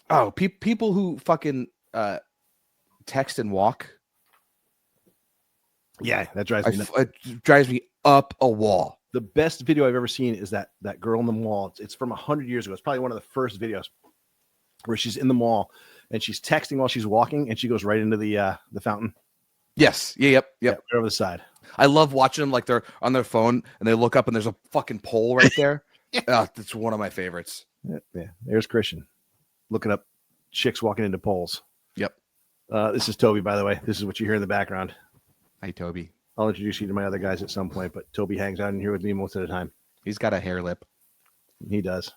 Oh, people who fucking text and walk. Yeah, that drives me nuts. It drives me up a wall. The best video I've ever seen is that girl in the mall. It's from 100 years ago. It's probably one of the first videos where she's in the mall and she's texting while she's walking and she goes right into the fountain. Yes. Yep. Right over the side. I love watching them like they're on their phone and they look up and there's a fucking pole right there. That's one of my favorites. Yeah. There's Christian looking up chicks walking into poles. Yep. This is Toby, by the way. This is what you hear in the background. Hi, Toby. I'll introduce you to my other guys at some point, but Toby hangs out in here with me most of the time. He's got a hair lip. He does.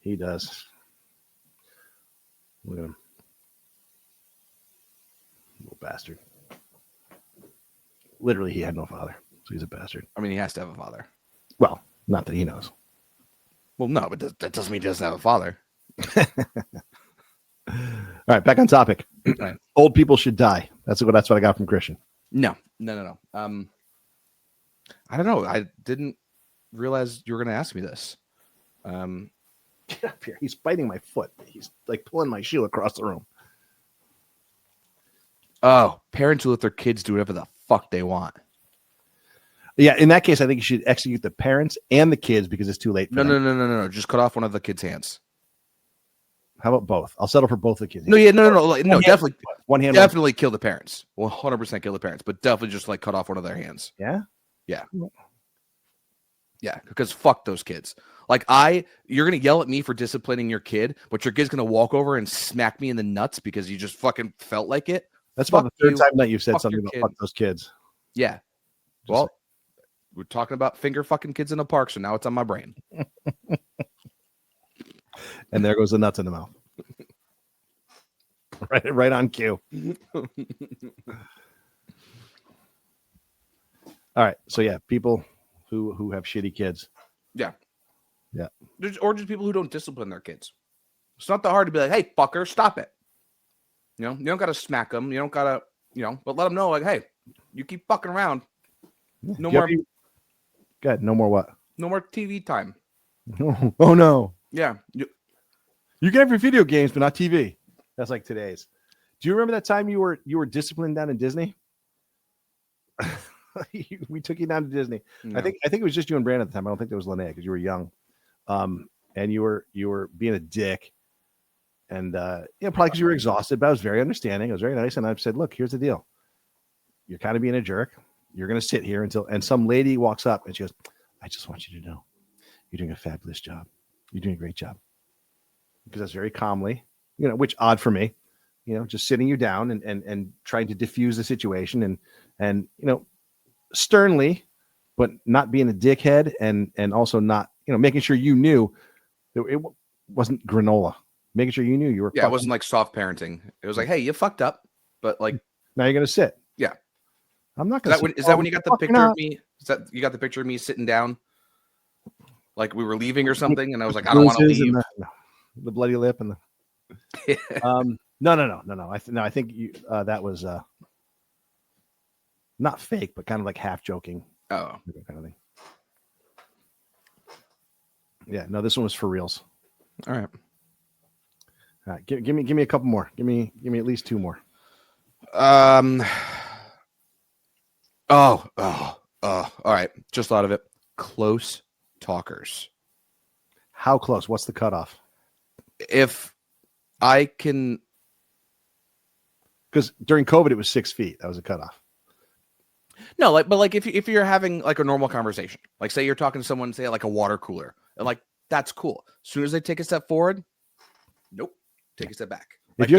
Look at him. Little bastard. Literally, he had no father, so he's a bastard. I mean, he has to have a father. Well, not that he knows. Well, no, but that doesn't mean he doesn't have a father. All right, back on topic. Right. Old people should die. That's what I got from Christian. No. I don't know. I didn't realize you were going to ask me this. Get up here. He's biting my foot. He's like pulling my shoe across the room. Oh, parents who let their kids do whatever the fuck they want. Yeah, in that case, I think you should execute the parents and the kids because it's too late for them. No. Just cut off one of the kids' hands. How about both? I'll settle for both the kids. No, definitely. One hand. Definitely kill the parents. 100% kill the parents, but definitely just like cut off one of their hands. Yeah. Yeah, because fuck those kids. Like you're gonna yell at me for disciplining your kid, but your kid's gonna walk over and smack me in the nuts because you just fucking felt like it. That's about the third time that you've said Fuck something your about kid. fuck those kids. Yeah. Well, we're talking about finger fucking kids in a park, so now it's on my brain. And there goes the nuts in the mouth. Right on cue. All right. So yeah, people who have shitty kids. Yeah. Yeah. Or just people who don't discipline their kids. It's not that hard to be like, hey, fucker, stop it. You know, you don't got to smack them. You don't got to, but let them know, like, hey, you keep fucking around. No more. Good. No more what? No more TV time. Oh no. Yeah. You can have your video games, but not TV. That's like today's. Do you remember that time you were disciplined down in Disney? We took you down to Disney. No. I think it was just you and Brandon at the time. I don't think there was Lene because you were young. And you were being a dick. And probably because you were exhausted, but I was very understanding. I was very nice. And I said, look, here's the deal. You're kind of being a jerk. You're going to sit here and some lady walks up and she goes, I just want you to know you're doing a fabulous job. You're doing a great job. Because that's very calmly, which odd for me, just sitting you down and trying to diffuse the situation and sternly, but not being a dickhead and also not, making sure you knew that it wasn't granola. Making sure you knew you were. Yeah, it wasn't like soft parenting. It was like, hey, you fucked up, but like now you're gonna sit. Yeah, I'm not gonna. Is that when you got the picture of me? Is that you got the picture of me sitting down, like we were leaving or something, and I was like, I don't want to leave. The bloody lip and the. No. I think you that was not fake, but kind of like half joking. Oh, kind of thing. Yeah, no, this one was for reals. All right. All right, give me a couple more. Give me at least two more. All right. Just thought of it. Close talkers. How close? What's the cutoff? If I can, because during COVID it was 6 feet. That was a cutoff. No, but if you're having like a normal conversation, like say you're talking to someone, say like a water cooler, and like that's cool. As soon as they take a step forward, nope. Take a step back. Like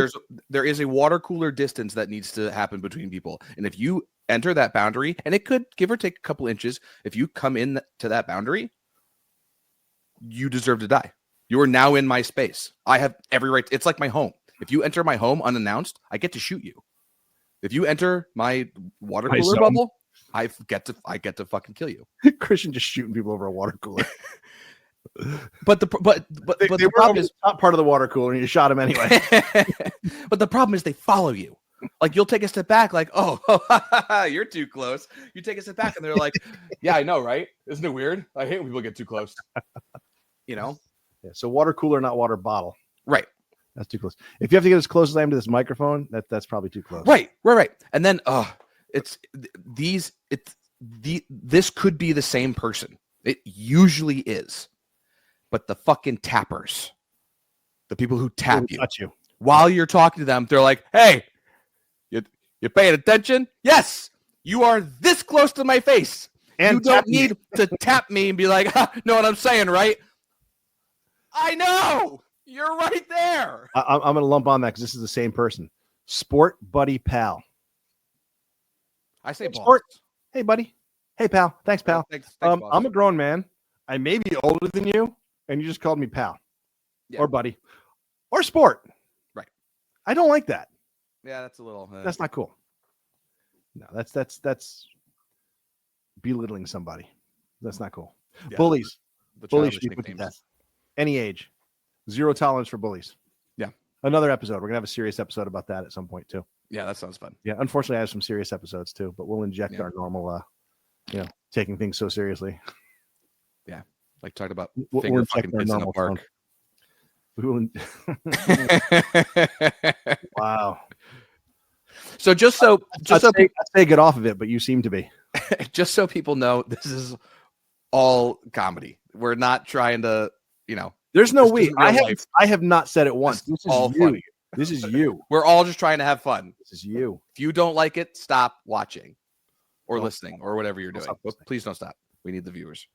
there is a water cooler distance that needs to happen between people. And if you enter that boundary, and it could give or take a couple inches, if you come in to that boundary, you deserve to die. You are now in my space. I have every right. It's like my home. If you enter my home unannounced, I get to shoot you. If you enter my water cooler bubble, I get to fucking kill you. Christian just shooting people over a water cooler. But the problem is not part of the water cooler, and you shot him anyway. But the problem is they follow you. Like you'll take a step back, like, oh, you're too close. You take a step back, and they're like, yeah, I know, right? Isn't it weird? I hate when people get too close. Yeah. So water cooler, not water bottle. Right. That's too close. If you have to get as close as I am to this microphone, that's probably too close. Right. And then this could be the same person. It usually is. But the fucking tappers, the people who tap you while you're talking to them, they're like, hey, you paying attention? Yes, you are this close to my face. And you don't need to tap me and be like, know what I'm saying, right? I know. You're right there. I'm going to lump on that because this is the same person. Sport buddy pal. I say sport. Hey, buddy. Hey, pal. Thanks, pal. Thanks, I'm a grown man. I may be older than you. And you just called me pal or buddy or sport. Right. I don't like that. Yeah, that's a little. That's not cool. No, that's belittling somebody. That's not cool. Yeah, bullies. Bullies should be put to death. Any age. Zero tolerance for bullies. Yeah. Another episode. We're going to have a serious episode about that at some point too. Yeah, that sounds fun. Yeah. Unfortunately, I have some serious episodes too, but we'll inject our normal, taking things so seriously. Yeah. Like talking about finger fucking kids in the park. Wow. So I'd say get off of it, but you seem to be. just so people know, this is all comedy. We're not trying to, There's no this we. isn't real life. I have not said it once. This is all you. funny. This is you. We're all just trying to have fun. This is you. If you don't like it, stop watching or Don't listening or whatever you're doing. stop But listening. please don't stop. We need the viewers.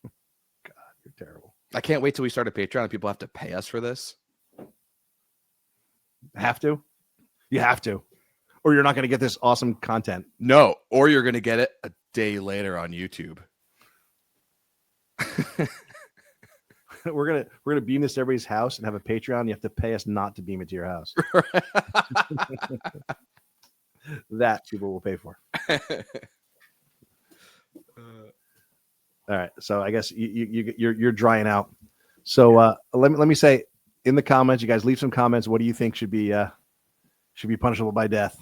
God, you're terrible. I can't wait till we start a Patreon and people have to pay us for this. Have to? You have to. Or you're not going to get this awesome content. No, or you're going to get it a day later on YouTube. We're gonna beam this to everybody's house and have a Patreon. You have to pay us not to beam it to your house. That people will pay for. All right, so I guess you're drying out. So let me say in the comments, you guys leave some comments. What do you think should be punishable by death?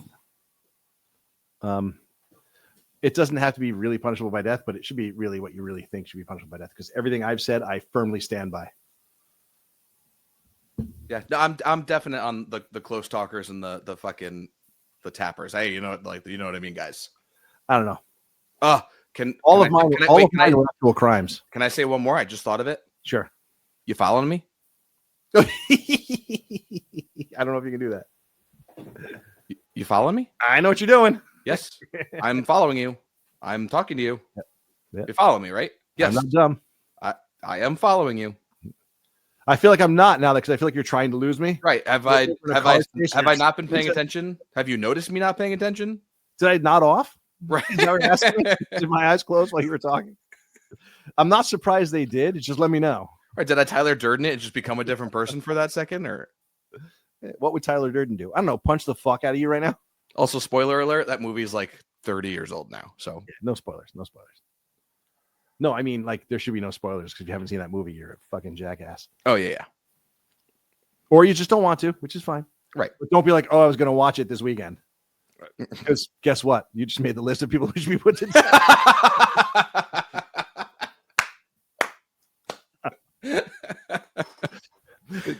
It doesn't have to be really punishable by death, but it should be really what you really think should be punishable by death. Because everything I've said, I firmly stand by. Yeah, no, I'm definite on the close talkers and the fucking the tappers. Hey, you know what I mean, guys. I don't know. All of mine are actual crimes. Can I say one more? I just thought of it. Sure. You following me? I don't know if you can do that. You following me? I know what you're doing. Yes, I'm following you. I'm talking to you. Yep. Yep. You follow me, right? Yes. I'm not dumb. I am following you. I feel like I'm not now because I feel like you're trying to lose me. Right. Have I not been paying attention? Have you noticed me not paying attention? Did I nod off? Right. Did my eyes close while you were talking? I'm not surprised they did. Just let me know. Right. Did I Tyler Durden it and just become a different person for that second? Or what would Tyler Durden do? I don't know. Punch the fuck out of you right now? Also, spoiler alert, that movie is like 30 years old now. So no spoilers. No spoilers. No, I mean, like, there should be no spoilers because you haven't seen that movie. You're a fucking jackass. Oh, yeah. Or you just don't want to, which is fine. Right. But don't be like, oh, I was going to watch it this weekend. Because guess what? You just made the list of people who should be put to death.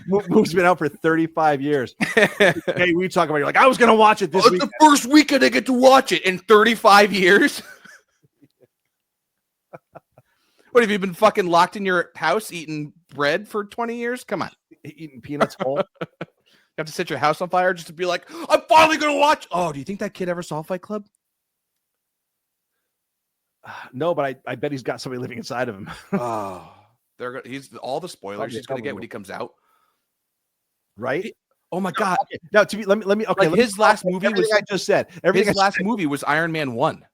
Movie's been out for 35 years. Hey, we talk about it. You're like, I was going to watch it this weekend. The first weekend I get to watch it in 35 years. What, have you been fucking locked in your house eating bread for 20 years? Come on. Eating peanuts whole. You have to set your house on fire just to be like, I'm finally going to watch. Oh, do you think that kid ever saw Fight Club? No, but I bet he's got somebody living inside of him. Oh, he's all the spoilers he's going to get when he comes out. Right? Oh my God. Okay. Now, let me. Okay, like his last movie was. I just said. His last movie was Iron Man 1.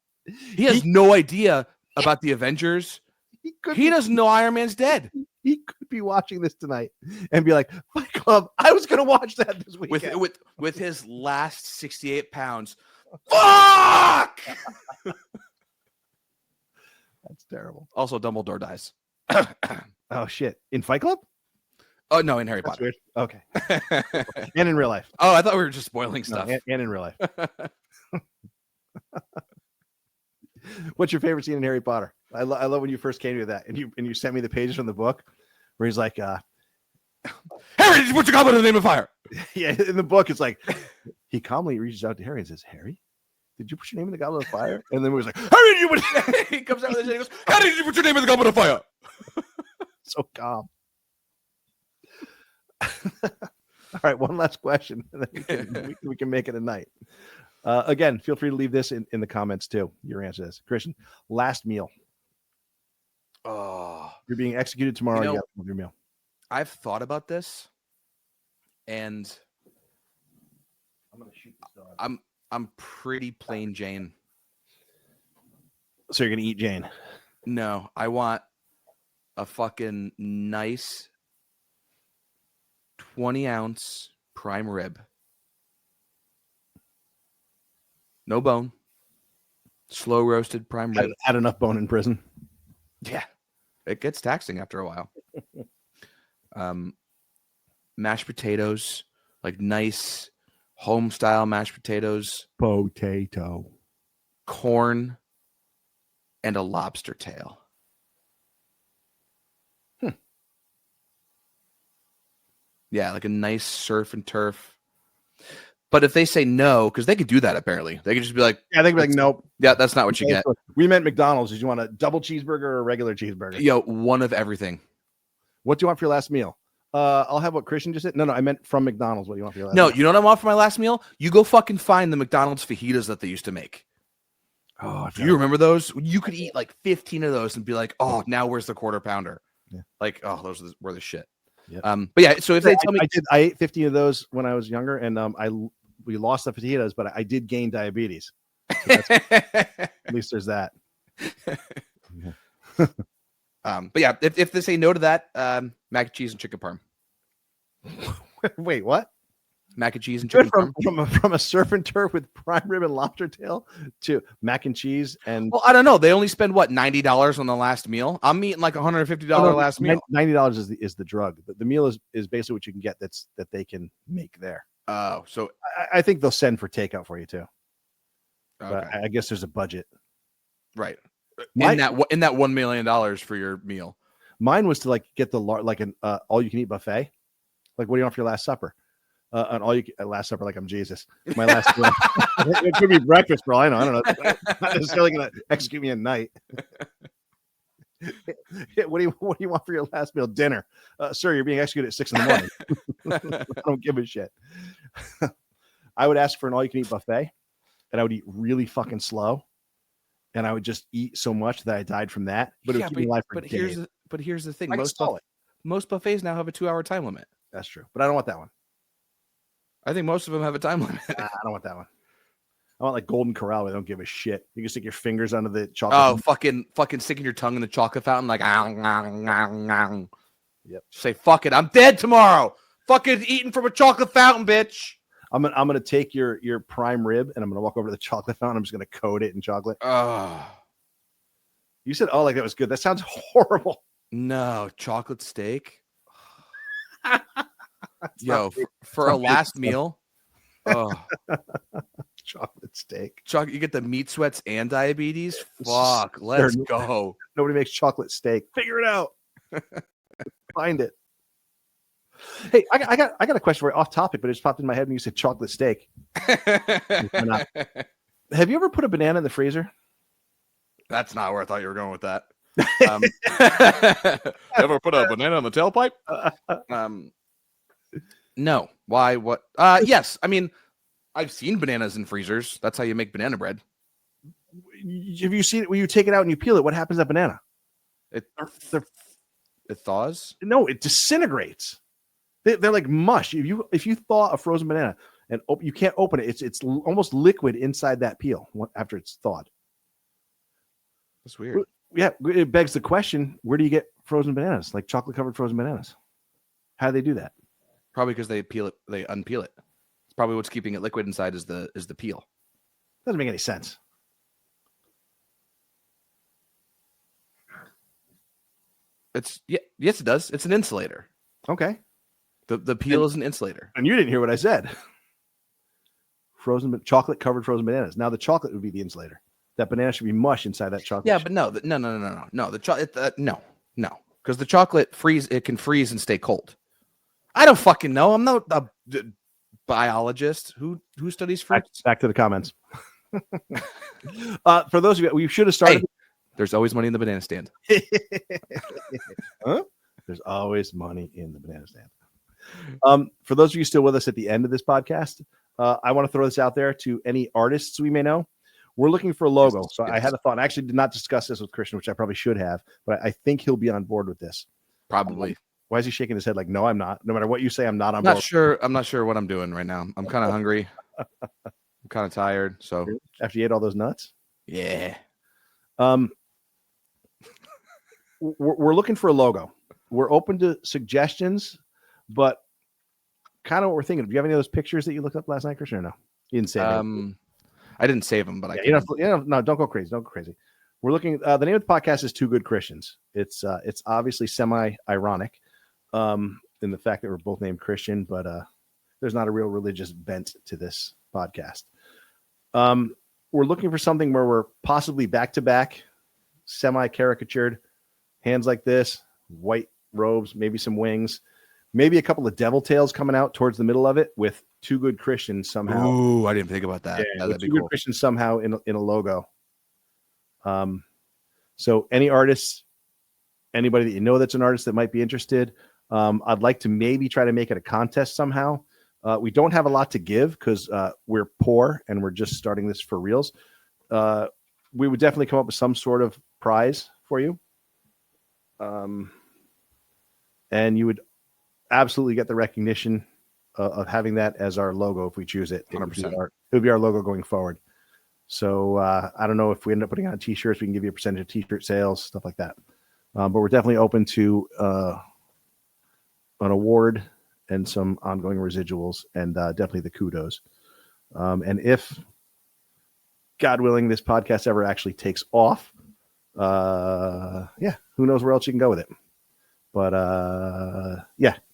He has no idea about the Avengers. He doesn't know Iron Man's dead. He could be watching this tonight and be like, Fight Club, I was going to watch that this weekend. With his last 68 pounds. Fuck! That's terrible. Also, Dumbledore dies. Oh, shit. In Fight Club? Oh, no, in Harry That's Potter. Weird. Okay. And in real life. Oh, I thought we were just spoiling stuff. No, and in real life. What's your favorite scene in Harry Potter? I love when you first came to that and you sent me the pages from the book where he's like, Harry, did you put your goblet in the name of fire? Yeah, in the book, it's like he calmly reaches out to Harry and says, Harry, did you put your name in the goblet of fire? And then he was like, Harry, did you put he comes out with this and he goes, Harry, did you put your name in the goblet of fire? So calm. All right, one last question, and then we can make it a night. Again, feel free to leave this in the comments too. Your answer to this. Christian, last meal. Oh, you're being executed tomorrow. You got your meal. I've thought about this, and I'm gonna shoot this dog. I'm pretty plain Jane. So you're gonna eat Jane? No, I want a fucking nice 20-ounce prime rib. No bone. Slow roasted prime rib. Had enough bone in prison. Yeah. It gets taxing after a while. Mashed potatoes, like nice home style mashed potatoes. Potato. Corn and a lobster tail. Yeah, like a nice surf and turf. But if they say no, because they could do that apparently, they could just be like, Yeah, they'd be like, nope. yeah, that's not what you get. We meant McDonald's. Did you want a double cheeseburger or a regular cheeseburger? Yo, one of everything. What do you want for your last meal? I'll have what Christian just said. No, I meant from McDonald's. What do you want for your last meal? You know what I want for my last meal? You go fucking find the McDonald's fajitas that they used to make. Oh, do you remember those? You could eat like 15 of those and be like, oh, now where's the quarter pounder? Yeah. Like, oh, those were the shit. Yep. But yeah, so if they tell me, I ate 50 of those when I was younger, and we lost the fajitas, but I did gain diabetes. So at least there's that. But yeah, if they say no to that, mac and cheese and chicken parm. Wait, what? Mac and cheese and chicken parm. From a surf and turf with prime rib and lobster tail to mac and cheese and. Well, I don't know. They only spend what, $90 on the last meal. I'm eating like $150 last meal. $90 is the drug. The meal is basically what you can get that they can make there. Oh, so I think they'll send for takeout for you too. Okay. But I guess there's a budget, right? In that $1 million for your meal. Mine was to like get the an all you can eat buffet. Like, what do you want for your last supper? An all you last supper, like I'm Jesus. My last meal. It could be breakfast, for all I know. I don't know. Not necessarily gonna execute me at night. What do you want for your last meal? Dinner, sir. You're being executed at 6 a.m. I don't give a shit. I would ask for an all you can eat buffet, and I would eat really fucking slow, and I would just eat so much that I died from that. But it would keep me alive for days. Here's the thing. Most buffets now have a 2-hour time limit. That's true, but I don't want that one. I think most of them have a time limit. I don't want that one. I want like Golden Corral. I don't give a shit. You can stick your fingers under the chocolate. Oh, fucking sticking your tongue in the chocolate fountain, like, yep. Say, fuck it, I'm dead tomorrow. Fucking eating from a chocolate fountain, bitch. I'm gonna take your prime rib and I'm gonna walk over to the chocolate fountain. I'm just gonna coat it in chocolate. You said, oh, like that was good. That sounds horrible. No, chocolate steak. Yo, for a last meal. Oh. Chocolate steak. You get the meat sweats and diabetes. Fuck, let's go. Nobody makes chocolate steak. Figure it out. Find it. Hey, I got a question for you, off topic, but it just popped in my head when you said chocolate steak. Have you ever put a banana in the freezer? That's not where I thought you were going with that. Ever put a banana in the tailpipe? No. Why? What? Yes. I mean, I've seen bananas in freezers. That's how you make banana bread. Have you seen it when you take it out and you peel it? What happens to that banana? It thaws? No, it disintegrates. They're like mush. If you thaw a frozen banana and you can't open it, it's almost liquid inside that peel after it's thawed. That's weird. Yeah, it begs the question: where do you get frozen bananas, like chocolate covered frozen bananas? How do they do that? Probably because they peel it, they unpeel it. It's probably what's keeping it liquid inside is the peel. Doesn't make any sense. Yes, it does. It's an insulator. Okay. The peel is an insulator. And you didn't hear what I said. Chocolate covered frozen bananas. Now the chocolate would be the insulator. That banana should be mush inside that chocolate. Yeah, but no. The chocolate, no, because the chocolate can freeze and stay cold. I don't fucking know. I'm not a biologist who studies fruits. Back to the comments. For those of you, we should have started. Hey, there's always money in the banana stand. Huh? There's always money in the banana stand. For those of you still with us at the end of this podcast, I want to throw this out there to any artists we may know. We're looking for a logo. So I had a thought. I actually did not discuss this with Christian, which I probably should have, but I think he'll be on board with this. Probably. Why is he shaking his head like, no, I'm not? No matter what you say, I'm not on board. I'm not sure what I'm doing right now. I'm kind of hungry. I'm kind of tired. So after you ate all those nuts? Yeah. We're looking for a logo. We're open to suggestions, but kind of what we're thinking. Do you have any of those pictures that you looked up last night, Christian, or no? You didn't save them. I didn't save them, but no, don't go crazy. Don't go crazy. We're looking. The name of the podcast is Two Good Christians. It's obviously semi-ironic in the fact that we're both named Christian, but there's not a real religious bent to this podcast. We're looking for something where we're possibly back-to-back, semi-caricatured, hands like this, white robes, maybe some wings, maybe a couple of devil tails coming out towards the middle of it with Two Good Christians somehow. Ooh, I didn't think about that. Yeah, That'd be Two Good cool. Christians somehow in a logo. So any artists, anybody that you know that's an artist that might be interested, I'd like to maybe try to make it a contest somehow. We don't have a lot to give because we're poor and we're just starting this for reals. We would definitely come up with some sort of prize for you. And you would absolutely get the recognition of having that as our logo if we choose it. 100%. It would be our logo going forward. So I don't know if we end up putting on t-shirts, we can give you a percentage of t-shirt sales, stuff like that. But we're definitely open to an award and some ongoing residuals and definitely the kudos. And if, God willing, this podcast ever actually takes off, who knows where else you can go with it. But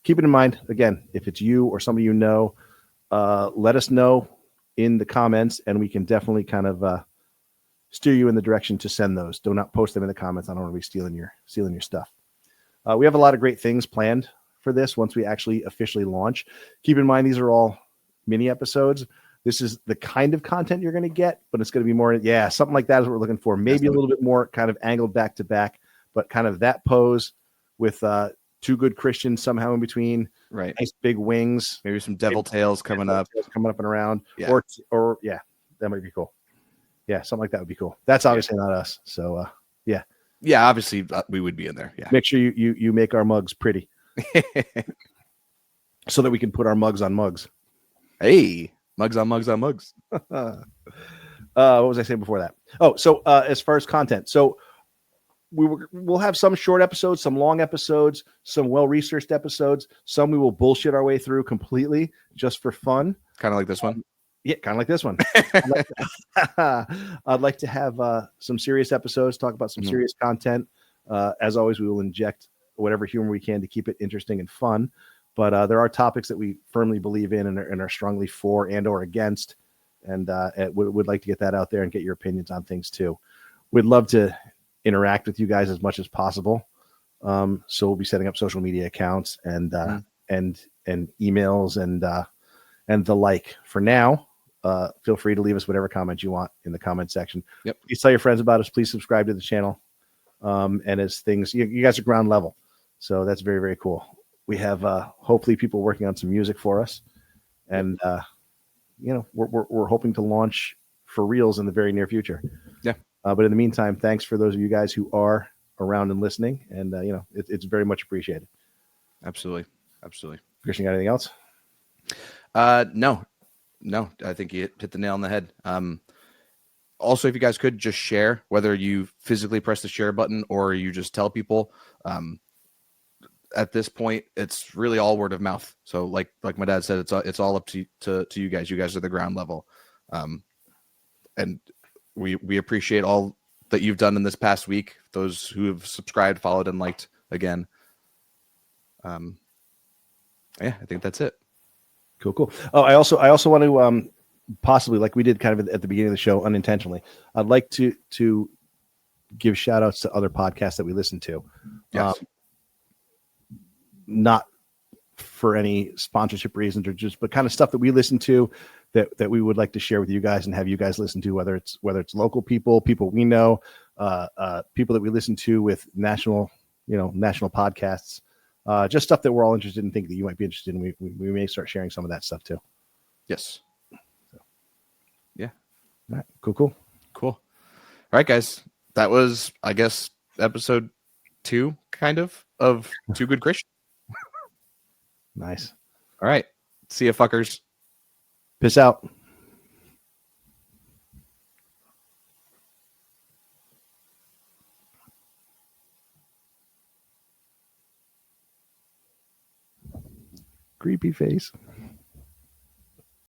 keep it in mind. Again, if it's you or somebody you know, let us know in the comments, and we can definitely kind of steer you in the direction to send those. Do not post them in the comments. I don't want to be stealing your stuff. We have a lot of great things planned for this once we actually officially launch. Keep in mind, these are all mini episodes. This is the kind of content you're going to get, but it's going to be more, something like that is what we're looking for. Maybe a little bit more kind of angled back to back, but kind of that pose with Two Good Christians somehow in between. Right. Nice big wings. Maybe some devil tails coming up and around. Yeah. Or that might be cool. Yeah, something like that would be cool. That's obviously not us. So yeah, obviously we would be in there. Yeah. Make sure you make our mugs pretty so that we can put our mugs on mugs. Hey, mugs on mugs on mugs. What was I saying before that? Oh, so as far as content, so we'll have some short episodes, some long episodes, some well-researched episodes. Some we will bullshit our way through completely just for fun. Kind of like this one. Yeah, kind of like this one. I'd like to have some serious episodes, talk about some serious content. As always, we will inject whatever humor we can to keep it interesting and fun. But there are topics that we firmly believe in and are strongly for and or against. And would like to get that out there and get your opinions on things too. We'd love to interact with you guys as much as possible. So we'll be setting up social media accounts and emails and the like. For now, feel free to leave us whatever comments you want in the comment section. Yep. Please tell your friends about us. Please subscribe to the channel. And as things, you guys are ground level. So that's very, very cool. We have hopefully people working on some music for us. And, we're hoping to launch for reals in the very near future. Yeah. But in the meantime, thanks for those of you guys who are around and listening. And, it's very much appreciated. Absolutely. Christian, got anything else? No, I think you hit the nail on the head. Also, if you guys could just share, whether you physically press the share button or you just tell people, at this point, it's really all word of mouth. So like my dad said, it's all up to you guys. You guys are the ground level. And we appreciate all that you've done in this past week. Those who have subscribed, followed, and liked again. I think that's it. Cool. Oh, I also want to possibly, like we did kind of at the beginning of the show unintentionally, I'd like to give shout outs to other podcasts that we listen to. Yes. Not for any sponsorship reasons but kind of stuff that we listen to that we would like to share with you guys and have you guys listen to, whether it's local people we know, people that we listen to with national podcasts, just stuff that we're all interested in, think that you might be interested in. We may start sharing some of that stuff too. Yes. So. Yeah. All right. Cool. All right, guys. That was, I guess, episode 2 kind of Two Good Christians. Nice. All right. See ya, fuckers. Peace out. Creepy face.